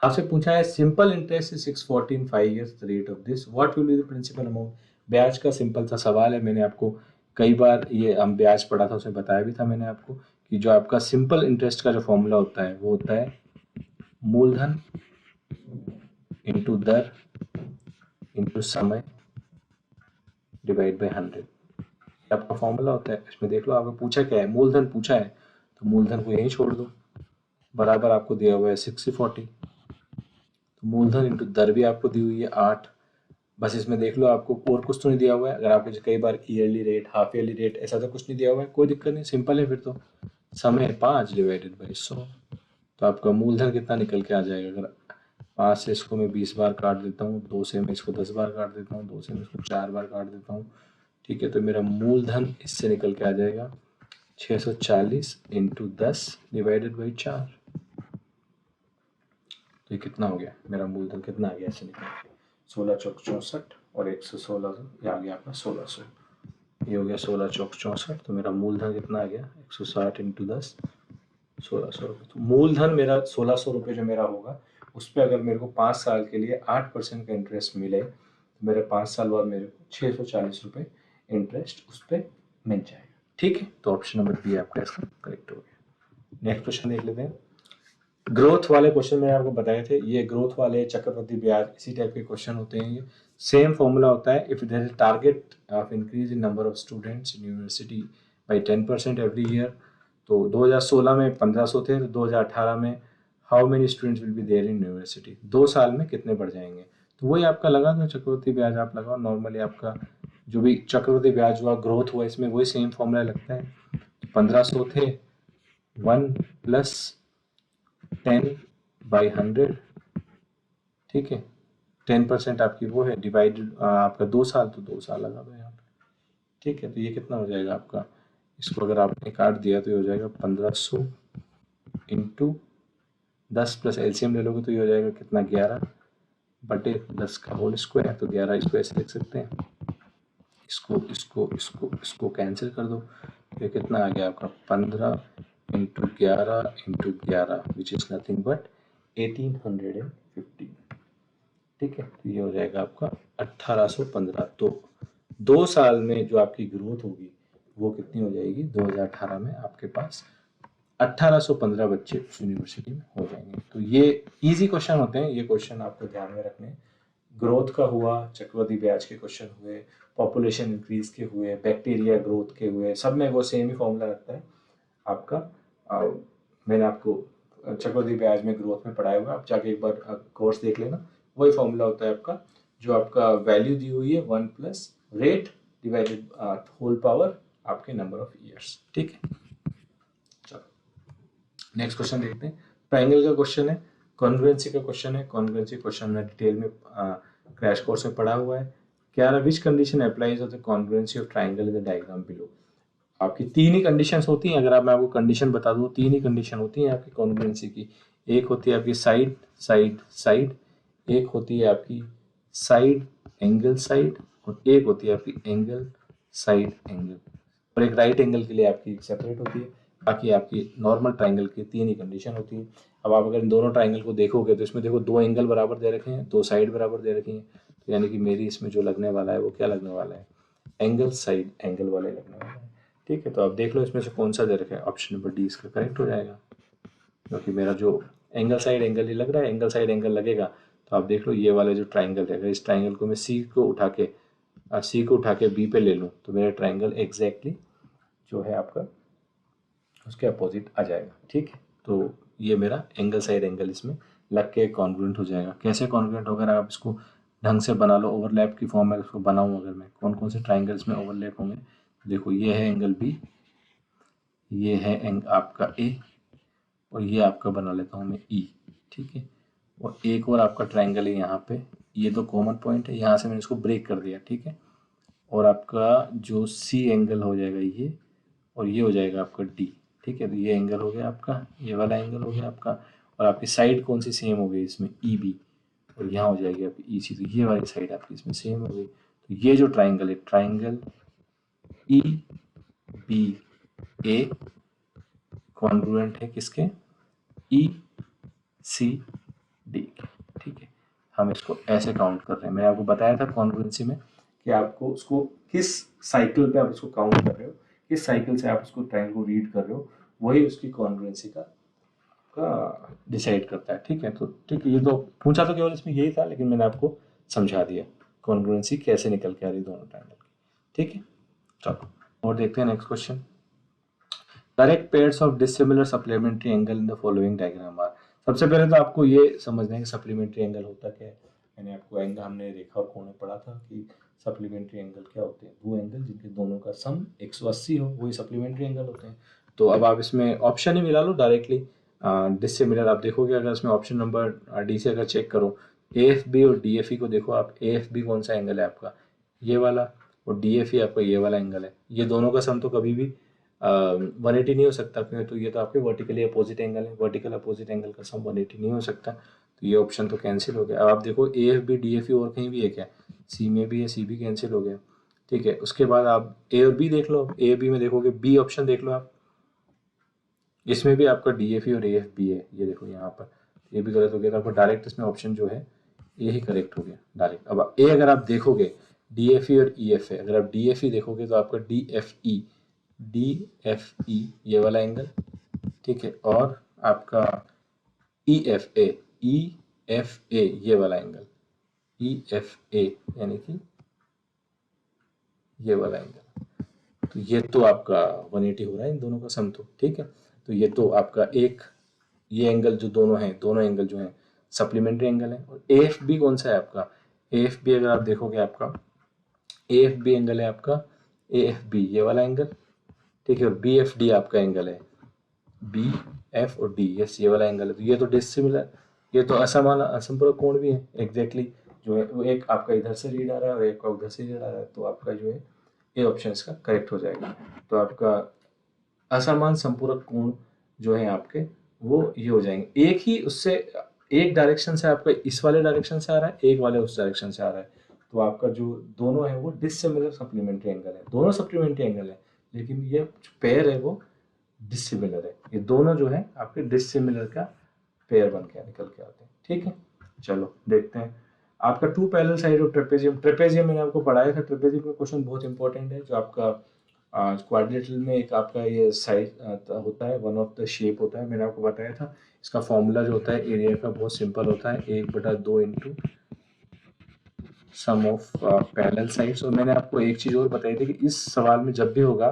Speaker 2: आपसे पूछा है simple interest is 614 in 5 years, the rate of this, what will be the principal amount. ब्याज का सिंपल सा सवाल है, मैंने आपको कई बार ये हम ब्याज पढ़ा था उसमें बताया भी था मैंने आपको कि जो आपका सिंपल इंटरेस्ट का जो फॉर्मूला होता है वो होता है मूलधन इंटू दर इंटू समय डिवाइड बाई 100, आपका फॉर्मूला होता है। इसमें देख लो आपको पूछा क्या है, मूलधन पूछा है, तो मूलधन को यहीं छोड़ दो, बराबर आपको दिया हुआ है 60/40, तो मूलधन इंटू दर भी आपको दी हुई है 8, बस इसमें देख लो आपको और कुछ तो नहीं दिया हुआ है। अगर आपको कई बार yearly rate, half yearly rate, ऐसा तो कुछ नहीं दिया हुआ है, कोई दिक्कत नहीं, सिंपल है फिर तो। समय 5 डिवाइडेड बाई 100, तो आपका मूलधन कितना निकल के आ जाएगा? अगर 5 से इसको मैं 20 बार काट देता हूँ, 2 से मैं इसको 10 बार काट देता हूँ, 2 से मैं इसको 4 बार काट देता हूँ, ठीक है, तो मेरा मूलधन इससे निकल के आ जाएगा 640 इंटू 10 डिवाइडेड बाई 4, तो ये कितना हो गया? मेरा मूलधन कितना आ गया ऐसे निकल के? 16 चौक 64 और 116, ये आ गया आपका 1600, ये हो गया 16 चौक 64, तो मेरा मूलधन कितना आ गया? 160 इंटू 10 1600 रुपये। तो मूलधन मेरा 1600 रुपये जो मेरा होगा, उस पर अगर मेरे को 5 साल के लिए 8% का इंटरेस्ट मिले, तो मेरे 5 साल बाद मेरे को 640 रुपये इंटरेस्ट उस पर मिल जाएगा। ठीक है, तो ऑप्शन नंबर बी आपका इसका करेक्ट हो गया। नेक्स्ट क्वेश्चन देख लेते हैं। ग्रोथ वाले क्वेश्चन मैंने आपको बताए थे, ये ग्रोथ वाले चक्रवृद्धि ब्याज इसी टाइप के क्वेश्चन होते हैं। ये सेम फॉर्मूला होता है, if there is target of increase in number of students in university by 10% every year, तो 2016 में 1500 थे, तो 2018 में how many students will be there in university, 2 साल में कितने बढ़ जाएंगे? तो वही आपका लगा दो, चक्रवृद्धि ब्याज आप लगाओ, नॉर्मली आपका जो भी चक्रवृद्धि ब्याज हुआ, ग्रोथ हुआ, इसमें वही सेम फॉर्मूला लगता है। 1500 थे, 1 प्लस 10/100, ठीक है, 10% आपकी वो है, डिवाइडेड आपका 2 साल, तो 2 साल लगा दो यहाँ पे। ठीक है, तो ये कितना हो जाएगा आपका? इसको अगर आपने काट दिया तो ये हो जाएगा 1500 इंटू 10 प्लस एलसीएम ले लोगे तो ये हो जाएगा कितना? 11/10 का होल स्क्वायर, तो 11 इसको ऐसे लिख सकते हैं, इसको इसको इसको इसको कैंसिल कर दो, ये कितना आ गया आपका? 15 into 11 into 11 which is nothing but 1850। ठीक है, तो ये हो जाएगा आपका 1815। तो 2 साल में जो आपकी ग्रोथ होगी वो कितनी हो जाएगी? 2018 में आपके पास 1815 बच्चे उस यूनिवर्सिटी में हो जाएंगे। तो ये इजी क्वेश्चन होते हैं, ये क्वेश्चन आपको ध्यान में रखने। ग्रोथ का हुआ, चक्रवृद्धि ब्याज के क्वेश्चन हुए, पॉपुलेशन इंक्रीज के हुए, बैक्टीरिया ग्रोथ के हुए, सब में वो सेम ही फॉर्मूला रहता है आपका। मैंने आपको चक्रवृद्धि ब्याज में ग्रोथ में पढ़ाया हुआ, आप जाके एक बार कोर्स देख लेना, वही फॉर्मूला होता है आपका, जो आपका वैल्यू दी हुई है 1 plus rate divided whole power आपके नंबर ऑफ ईयर्स। ठीक है, चलो नेक्स्ट क्वेश्चन देखते हैं। ट्राइंगल का क्वेश्चन है, कॉन्ग्रुएंसी का क्वेश्चन है। कॉन्ग्रुएंसी क्वेश्चन में डिटेल में क्रैश कोर्स में पढ़ा हुआ है। क्या which condition applies of the congruency of triangle in the diagram below. आपकी 3 ही कंडीशंस होती हैं, अगर आप मैं आपको कंडीशन बता दूं, 3 ही कंडीशन होती हैं आपकी कॉन्ग्रुएंसी की। एक होती है आपकी साइड साइड साइड, एक होती है आपकी साइड एंगल साइड, और एक होती है आपकी एंगल साइड एंगल, और एक राइट एंगल के लिए आपकी सेपरेट होती है। बाकी आपकी नॉर्मल ट्राइंगल की 3 ही कंडीशन होती है। अब आप अगर इन दोनों ट्राइंगल को देखोगे तो इसमें देखो 2 एंगल बराबर दे रखे हैं, 2 साइड बराबर दे रखी हैं, तो यानी कि मेरी इसमें जो लगने वाला है वो क्या लगने वाला है? एंगल साइड एंगल वाले लगने वाला है। ठीक है, तो आप देख लो इसमें से कौन सा दे रखा है, ऑप्शन नंबर डी इसका करेक्ट हो जाएगा, क्योंकि मेरा जो एंगल साइड एंगल ही लग रहा है, एंगल साइड एंगल लगेगा, तो आप देख लो ये वाला जो ट्राइंगल है, अगर इस ट्राइंगल को मैं सी को उठा के बी पे ले लूँ तो मेरा ट्राइंगल एग्जैक्टली जो है आपका उसके अपोजिट आ जाएगा। ठीक है, तो ये मेरा एंगल साइड एंगल इसमें लग के कॉन्ग्रुएंट हो जाएगा। कैसे कॉन्ग्रुएंट होगा, अगर आप इसको ढंग से बना लो, ओवरलैप की फॉर्म में इसको बनाऊँ अगर मैं, कौन कौन से ट्राइंगल्स में ओवरलैप होंगे, देखो ये है एंगल बी, ये है आपका ए, और ये आपका बना लेता हूँ मैं ई, ठीक है। और एक और आपका ट्राइंगल है यहाँ पे, ये तो कॉमन पॉइंट है, यहाँ से मैंने इसको ब्रेक कर दिया, ठीक है। और आपका जो सी एंगल हो जाएगा ये, और ये हो जाएगा आपका डी, ठीक है। तो ये एंगल हो गया आपका, ये वाला एंगल हो गया आपका, और आपकी साइड कौन सी सेम हो गई इसमें, ई बी, और यहाँ हो जाएगी आपकी ई सी, तो ये वाली साइड आपकी इसमें सेम हो गई। तो ये जो ट्राइंगल है, ट्राइंगल ई बी ए कॉन्ग्रुएंट है किसके, ई सी डी के, ठीक है। हम इसको ऐसे काउंट कर रहे हैं। मैंने आपको बताया था कॉन्ग्रुएंसी में कि आपको उसको किस साइकिल पे आप उसको काउंट कर रहे हो, किस साइकिल से आप उसको ट्राइंगल को रीड कर रहे हो, वही उसकी कॉन्ग्रुएंसी का डिसाइड करता है, ठीक है। तो ठीक है, ये तो पूछा तो केवल इसमें यही था, लेकिन मैंने आपको समझा दिया कॉन्ग्रुएंसी कैसे निकल के आ रही दोनों ट्राइंगल की, ठीक है। चलो और देखते हैं next question. Correct pairs of dissimilar supplementary angle in the following diagram are. सबसे पहले तो आपको ये समझना है कि सप्लीमेंट्री एंगल होता क्या है। मैंने आपको एंगल, हमने रेखा और कोण में पढ़ा था कि सप्लीमेंट्री एंगल क्या होते हैं, वो एंगल जिनके दोनों का सम 180 हो, वही सप्लीमेंट्री एंगल होते हैं। तो अब आप इसमें ऑप्शन ही मिला लो डायरेक्टली, डिसिमिलर। आप देखोगे अगर इसमें ऑप्शन नंबर डी से अगर चेक करो, ए एफ बी और डी एफ ई को देखो आप, ए एफ बी कौन सा एंगल है आपका, ये वाला, और डी एफ ई आपका ये वाला एंगल है। ये दोनों का सम तो कभी भी 180 नहीं हो सकता, क्योंकि तो ये तो आपके वर्टिकली अपोजिट एंगल है, वर्टिकल अपोजिट एंगल का सम 180 नहीं हो सकता। तो ये ऑप्शन तो कैंसिल हो गया। अब आप देखो A F B D F E और कहीं भी है क्या, सी में भी है, सी भी कैंसिल हो गया, ठीक है। उसके बाद आप ए और बी देख लो, ए बी में देखोगे बी ऑप्शन देख लो आप, इसमें भी आपका डी एफ ई और ए एफ बी है, ये देखो यहाँ पर, ये भी गलत हो गया। तो आपको डायरेक्ट इसमें ऑप्शन जो है ये ही करेक्ट हो गया डायरेक्ट। अब ए अगर आप देखोगे डी एफ ई और ई एफ है, अगर आप डी एफ ई देखोगे तो आपका डी एफ ई ये वाला एंगल, ठीक है। और आपका ई एफ ए ये वाला एंगल, ई एफ ए यानी कि ये वाला एंगल, तो ये तो आपका 180 हो रहा है इन दोनों का सम, तो ठीक है। तो ये तो आपका एक, ये एंगल जो दोनों हैं, दोनों एंगल जो हैं सप्लीमेंट्री एंगल है। और ए एफ बी कौन सा है आपका, ए एफ बी अगर आप देखोगे आपका ए एफ बी एंगल है आपका, ए एफ बी ये वाला एंगल, ठीक है। और बी एफ डी आपका एंगल है, बी एफ और डी, यस ये वाला एंगल है। तो ये तो डिसिमिलर, ये तो असमान असंपूरक कोण भी है एग्जैक्टली, जो है वो एक आपका इधर से रीड आ रहा है और एक का उधर से रीड आ रहा है, तो आपका जो है ये ऑप्शन इसका करेक्ट हो जाएगा। तो आपका असमान संपूरक कोण जो है आपके वो ये हो जाएंगे, एक ही उससे एक डायरेक्शन से आपका इस वाले डायरेक्शन से आ रहा है, एक वाले उस डायरेक्शन से आ रहा है, तो आपका जो दोनों है वो डिसिमिलर सप्लीमेंट्री एंगल है, दोनों सप्लीमेंट्री एंगल है, लेकिन ये पेयर है वो डिसिमिलर है। ये दोनों जो है आपके डिसिमिलर का पेयर बन के निकल के आते हैं, ठीक है। चलो देखते हैं आपका two parallel side of trapezium. Trapezium मैंने आपको पढ़ाया था, ट्रेपेजियम का क्वेश्चन बहुत इंपॉर्टेंट है। जो आपका क्वाड्रिलेटरल में एक आपका ये साइड होता है, वन ऑफ द शेप होता है, मैंने आपको बताया था। इसका फॉर्मूला जो होता है एरिया का बहुत सिंपल होता है, 1/2 into sum of parallel sides. और मैंने आपको एक चीज़ और बताई थी कि इस सवाल में जब भी होगा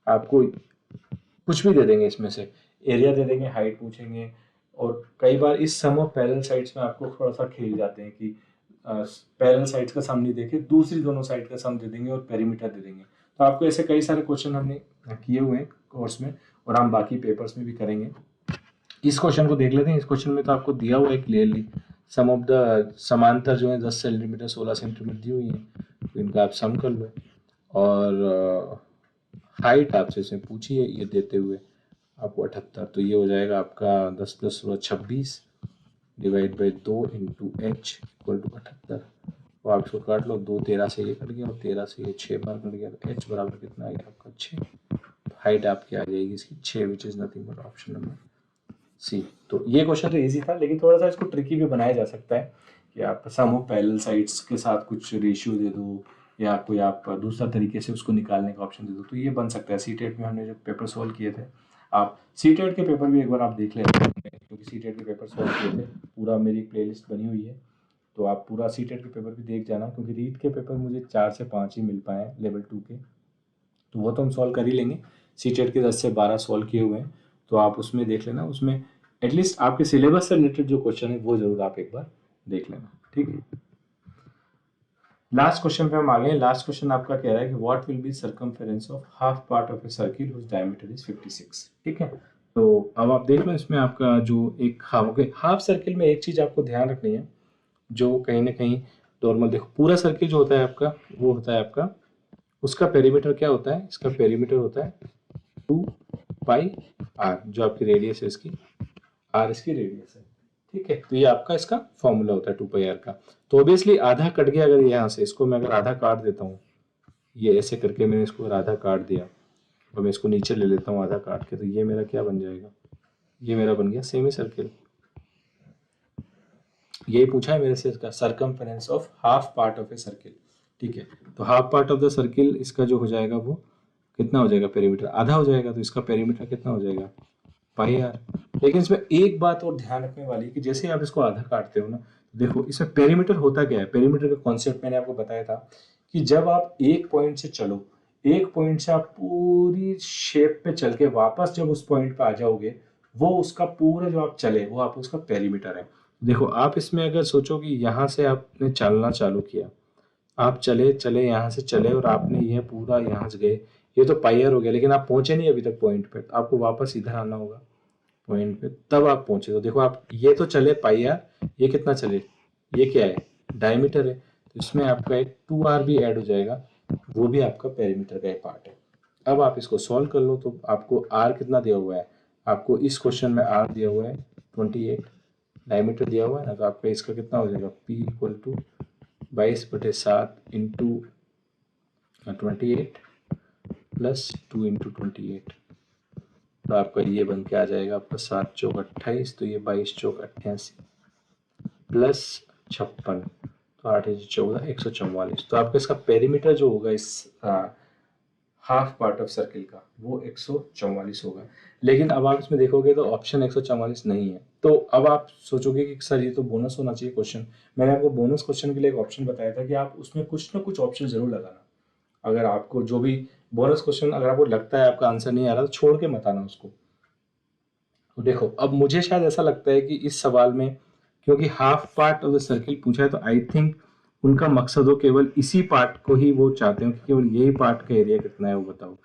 Speaker 2: आपको कुछ भी दे देंगे, इसमें से एरिया दे देंगे, हाइट पूछेंगे, और कई बार इस सम ऑफ पैरेलल साइड्स में आपको थोड़ा सा खेल जाते हैं कि पैरेलल साइड्स का सम नहीं देके दूसरी दोनों साइड का सम दे देंगे और पेरीमीटर दे देंगे। तो आपको ऐसे कई सारे क्वेश्चन हमने किए हुए हैं कोर्स में, और हम बाकी पेपर्स में भी करेंगे। इस क्वेश्चन को देख लेते हैं। इस क्वेश्चन में तो आपको दिया हुआ है क्लियरली, सम ऑफ द समांतर जो है 10 सेंटीमीटर 16 सेंटीमीटर दी हुई है, तो इनका आप सम कर लो। और हाइट आपसे इसमें पूछी है ये देते हुए आपको 78, तो ये हो जाएगा आपका 10 + 16 26 divide by 2 into H equal to 78। तो आप इसको काट लो, 2 13 से ये कट गया और 13 से ये 6 बार कट गया, तो एच बराबर कितना आ गया आपका 6। हाइट आपकी आ जाएगी इसकी 6, which is nothing but option number C. तो ये क्वेश्चन तो इजी था, लेकिन थोड़ा सा इसको ट्रिकी भी बनाया जा सकता है कि आप सम ऑफ पैरेलल साइड्स के साथ कुछ रेशियो दे दो, या कोई आप दूसरा तरीके से उसको निकालने का ऑप्शन दे दो, तो ये बन सकता है। सीटेट में हमने जब पेपर सॉल्व किए थे, आप सीटेट के पेपर भी एक बार आप देख लें, क्योंकि सीटेट के पेपर सॉल्व किए थे, पूरा मेरी प्लेलिस्ट बनी हुई है, तो आप पूरा सीटेट के पेपर भी देख जाना, क्योंकि रीट के पेपर मुझे 4 से 5 ही मिल पाए हैं लेवल 2 के, तो वो तो हम सॉल्व कर ही लेंगे। सीटेट के 10 से 12 सॉल्व किए हुए हैं, तो आप उसमें देख लेना। उसमें एटलीस्ट आपके सिलेबस से रिलेटेड जो क्वेश्चन है वो जरूर आप एक बार देख लेना, ठीक है। लास्ट क्वेश्चन पे हम आ गए। लास्ट क्वेश्चन आपका कह रहा है कि what will be circumference of half part of a circle whose diameter is 56, ठीक है। तो अब आप देख लो इसमें आपका जो एक हाफ सर्किल में एक चीज आपको ध्यान रखनी है, जो कहीं ना कहीं नॉर्मल, देखो पूरा सर्किल जो होता है आपका वो होता है आपका, उसका पेरीमीटर क्या होता है, इसका पेरीमीटर होता है 2 पाई आर, जो आपकी रेडियस है इसकी, आर इसकी रेडियस है, ठीक है। तो ये आपका इसका फॉर्मूला होता है 2 पाई आर का। तो ऑब्वियसली आधा कट गया, अगर यहाँ से इसको मैं अगर आधा काट देता हूँ, ये ऐसे करके मैंने इसको अगर आधा काट दिया और मैं इसको नीचे ले लेता हूँ आधा काट के, तो ये मेरा क्या बन जाएगा, ये मेरा बन गया सेमी सर्किल। ये पूछा है मेरे से इसका circumference of half part of a circle, ठीक है। तो half part of the circle इसका जो हो जाएगा वो कितना हो जाएगा, पेरीमीटर आधा हो जाएगा, तो इसका पेरीमीटर कितना हो जाएगा, पाई आर। लेकिन इसमें एक बात और ध्यान रखने वाली कि जैसे आप इसको आधा काटते हो ना, देखो इसमें पेरीमीटर होता क्या है, पेरीमीटर का कॉन्सेप्ट मैंने आपको बताया था कि जब आप एक पॉइंट से चलो, एक पॉइंट से आप पूरी शेप पे चल के वापस जब उस पॉइंट पे आ जाओगे, वो उसका पूरा जो आप चले वो आप उसका पेरीमीटर है। देखो आप इसमें अगर सोचो कि यहाँ से आपने चलना चालू किया, आप चले चले यहाँ से चले और आपने ये पूरा यहाँ से गए, ये तो पाई आर हो गया, लेकिन आप पहुंचे नहीं अभी तक पॉइंट पे, तो आपको वापस इधर आना होगा पॉइंट पे, तब आप पहुंचे। तो देखो आप ये तो चले पाई आर, ये कितना चले, ये क्या है, डायमीटर है, तो इसमें आपका एक 2r भी ऐड हो जाएगा, वो भी आपका पेरीमीटर का एक पार्ट है। अब आप इसको सॉल्व कर लो, तो आपको r कितना दिया हुआ है, आपको इस क्वेश्चन में r दिया हुआ है 28, डायमीटर दिया हुआ है ना, तो आपका इसका कितना हो जाएगा, p equal to 22/7 into 28 plus 2 into 28, तो आपका ये बन के आ जाएगा आपका 7 चौक 28, तो ये 22 चौक 88 प्लस 56, तो 8 14 144। तो आपका इसका पेरीमीटर जो होगा इस हाफ पार्ट ऑफ सर्किल का वो 144 होगा। लेकिन अब आप इसमें देखोगे तो ऑप्शन 144 नहीं है, तो अब आप सोचोगे कि सर ये तो बोनस होना चाहिए क्वेश्चन। मैंने आपको बोनस क्वेश्चन के लिए एक ऑप्शन बताया था कि आप उसमें कुछ ना कुछ ऑप्शन जरूर लगाना। अगर आपको जो भी बोनस क्वेश्चन अगर आपको लगता है आपका आंसर नहीं आ रहा, तो छोड़ के मत आना उसको। तो देखो अब मुझे शायद ऐसा लगता है कि इस सवाल में क्योंकि half part of the circle पूछा है, तो आई थिंक उनका मकसद हो केवल इसी पार्ट को ही वो चाहते हो कि केवल यही पार्ट का एरिया कितना है वो बताओ।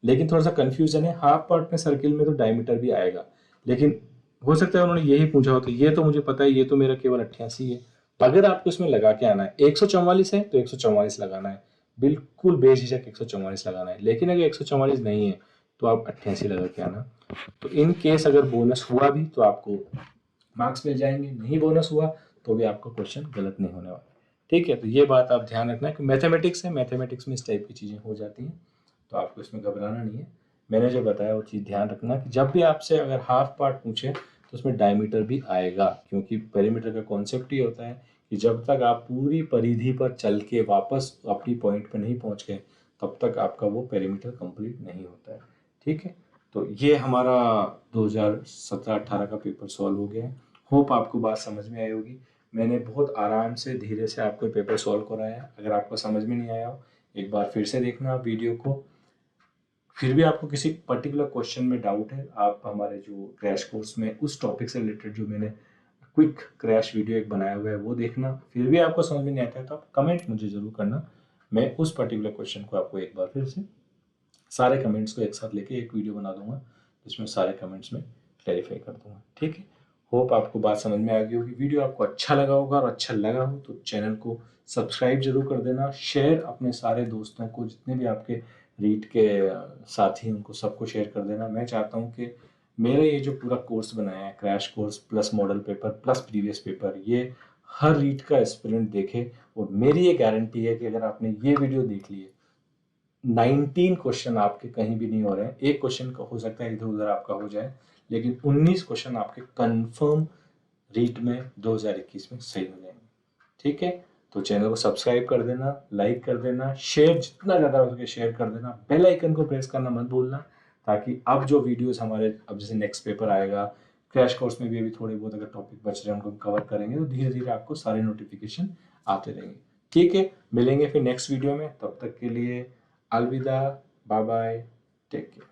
Speaker 2: लेकिन थोड़ा सा कंफ्यूजन है, हाफ पार्ट में सर्किल में तो डायमीटर भी आएगा, लेकिन हो सकता है उन्होंने यही पूछा हो, तो ये तो मुझे पता है, ये तो मेरा केवल 88 है। अगर आपको इसमें लगा के आना है 144 है तो 144 लगाना है, बिल्कुल बेझिझक 144 लगाना है। लेकिन अगर 144 नहीं है तो आप 88 लगा के आना। तो इन केस अगर बोनस हुआ भी तो आपको मार्क्स मिल जाएंगे, नहीं बोनस हुआ तो भी आपका क्वेश्चन गलत नहीं होने वाला, ठीक है। तो ये बात आप ध्यान रखना कि मैथमेटिक्स है, मैथमेटिक्स में इस टाइप की चीज़ें हो जाती हैं, तो आपको इसमें घबराना नहीं है। मैंने जो बताया वो चीज़ ध्यान रखना कि जब भी आपसे अगर हाफ पार्ट पूछे तो उसमें डायमीटर भी आएगा, क्योंकि पेरीमीटर का कॉन्सेप्ट ही होता है कि जब तक आप पूरी परिधि पर चल के वापस अपनी पॉइंट पर नहीं पहुंच गए तब तक आपका वो पेरीमीटर कंप्लीट नहीं होता है, ठीक है। तो ये हमारा 2017-18 का पेपर सॉल्व हो गया है। होप आपको बात समझ में आई होगी। मैंने बहुत आराम से धीरे से आपको पेपर सॉल्व कराया है। अगर आपको समझ में नहीं आया हो एक बार फिर से देखना वीडियो को। फिर भी आपको किसी पर्टिकुलर क्वेश्चन में डाउट है, आप हमारे जो क्रैश कोर्स में उस टॉपिक से रिलेटेड जो मैंने क्विक क्रैश वीडियो एक बनाया हुआ है वो देखना। फिर भी आपको समझ में नहीं आता है तो आप कमेंट मुझे ज़रूर करना, मैं उस पर्टिकुलर क्वेश्चन को आपको एक बार फिर से सारे कमेंट्स को एक साथ लेके एक वीडियो बना दूंगा जिसमें सारे कमेंट्स में क्लैरिफाई कर दूंगा, ठीक है। होप आपको बात समझ में आ गई होगी। वीडियो आपको अच्छा लगा होगा, और अच्छा लगा हो तो चैनल को सब्सक्राइब जरूर कर देना, शेयर अपने सारे दोस्तों को, जितने भी आपके रीट के साथी उनको सबको शेयर कर देना। मैं चाहता हूँ कि मेरा ये जो पूरा कोर्स बनाया है, crash course plus model paper plus previous paper, ये हर रीट का एस्पिरेंट देखे। और मेरी ये गारंटी है कि अगर आपने ये वीडियो देख ली है, 19 क्वेश्चन आपके कहीं भी नहीं हो रहे हैं, एक क्वेश्चन हो सकता है इधर उधर आपका हो जाए, लेकिन 19 क्वेश्चन आपके कंफर्म रीट में 2021 में सही हो जाएंगे, ठीक है। तो चैनल को सब्सक्राइब कर देना, लाइक कर देना, शेयर जितना ज़्यादा हो सके शेयर कर देना, बेल आइकन को प्रेस करना मत भूलना, ताकि अब जो वीडियोस हमारे अब जैसे नेक्स्ट पेपर आएगा, क्रैश कोर्स में भी अभी थोड़े बहुत अगर टॉपिक बच रहे हैं उनको कवर करेंगे, तो धीरे धीरे आपको सारे नोटिफिकेशन आते रहेंगे, ठीक है। मिलेंगे फिर नेक्स्ट वीडियो में, तब तक के लिए अलविदा, बाय बाय, टेक केयर।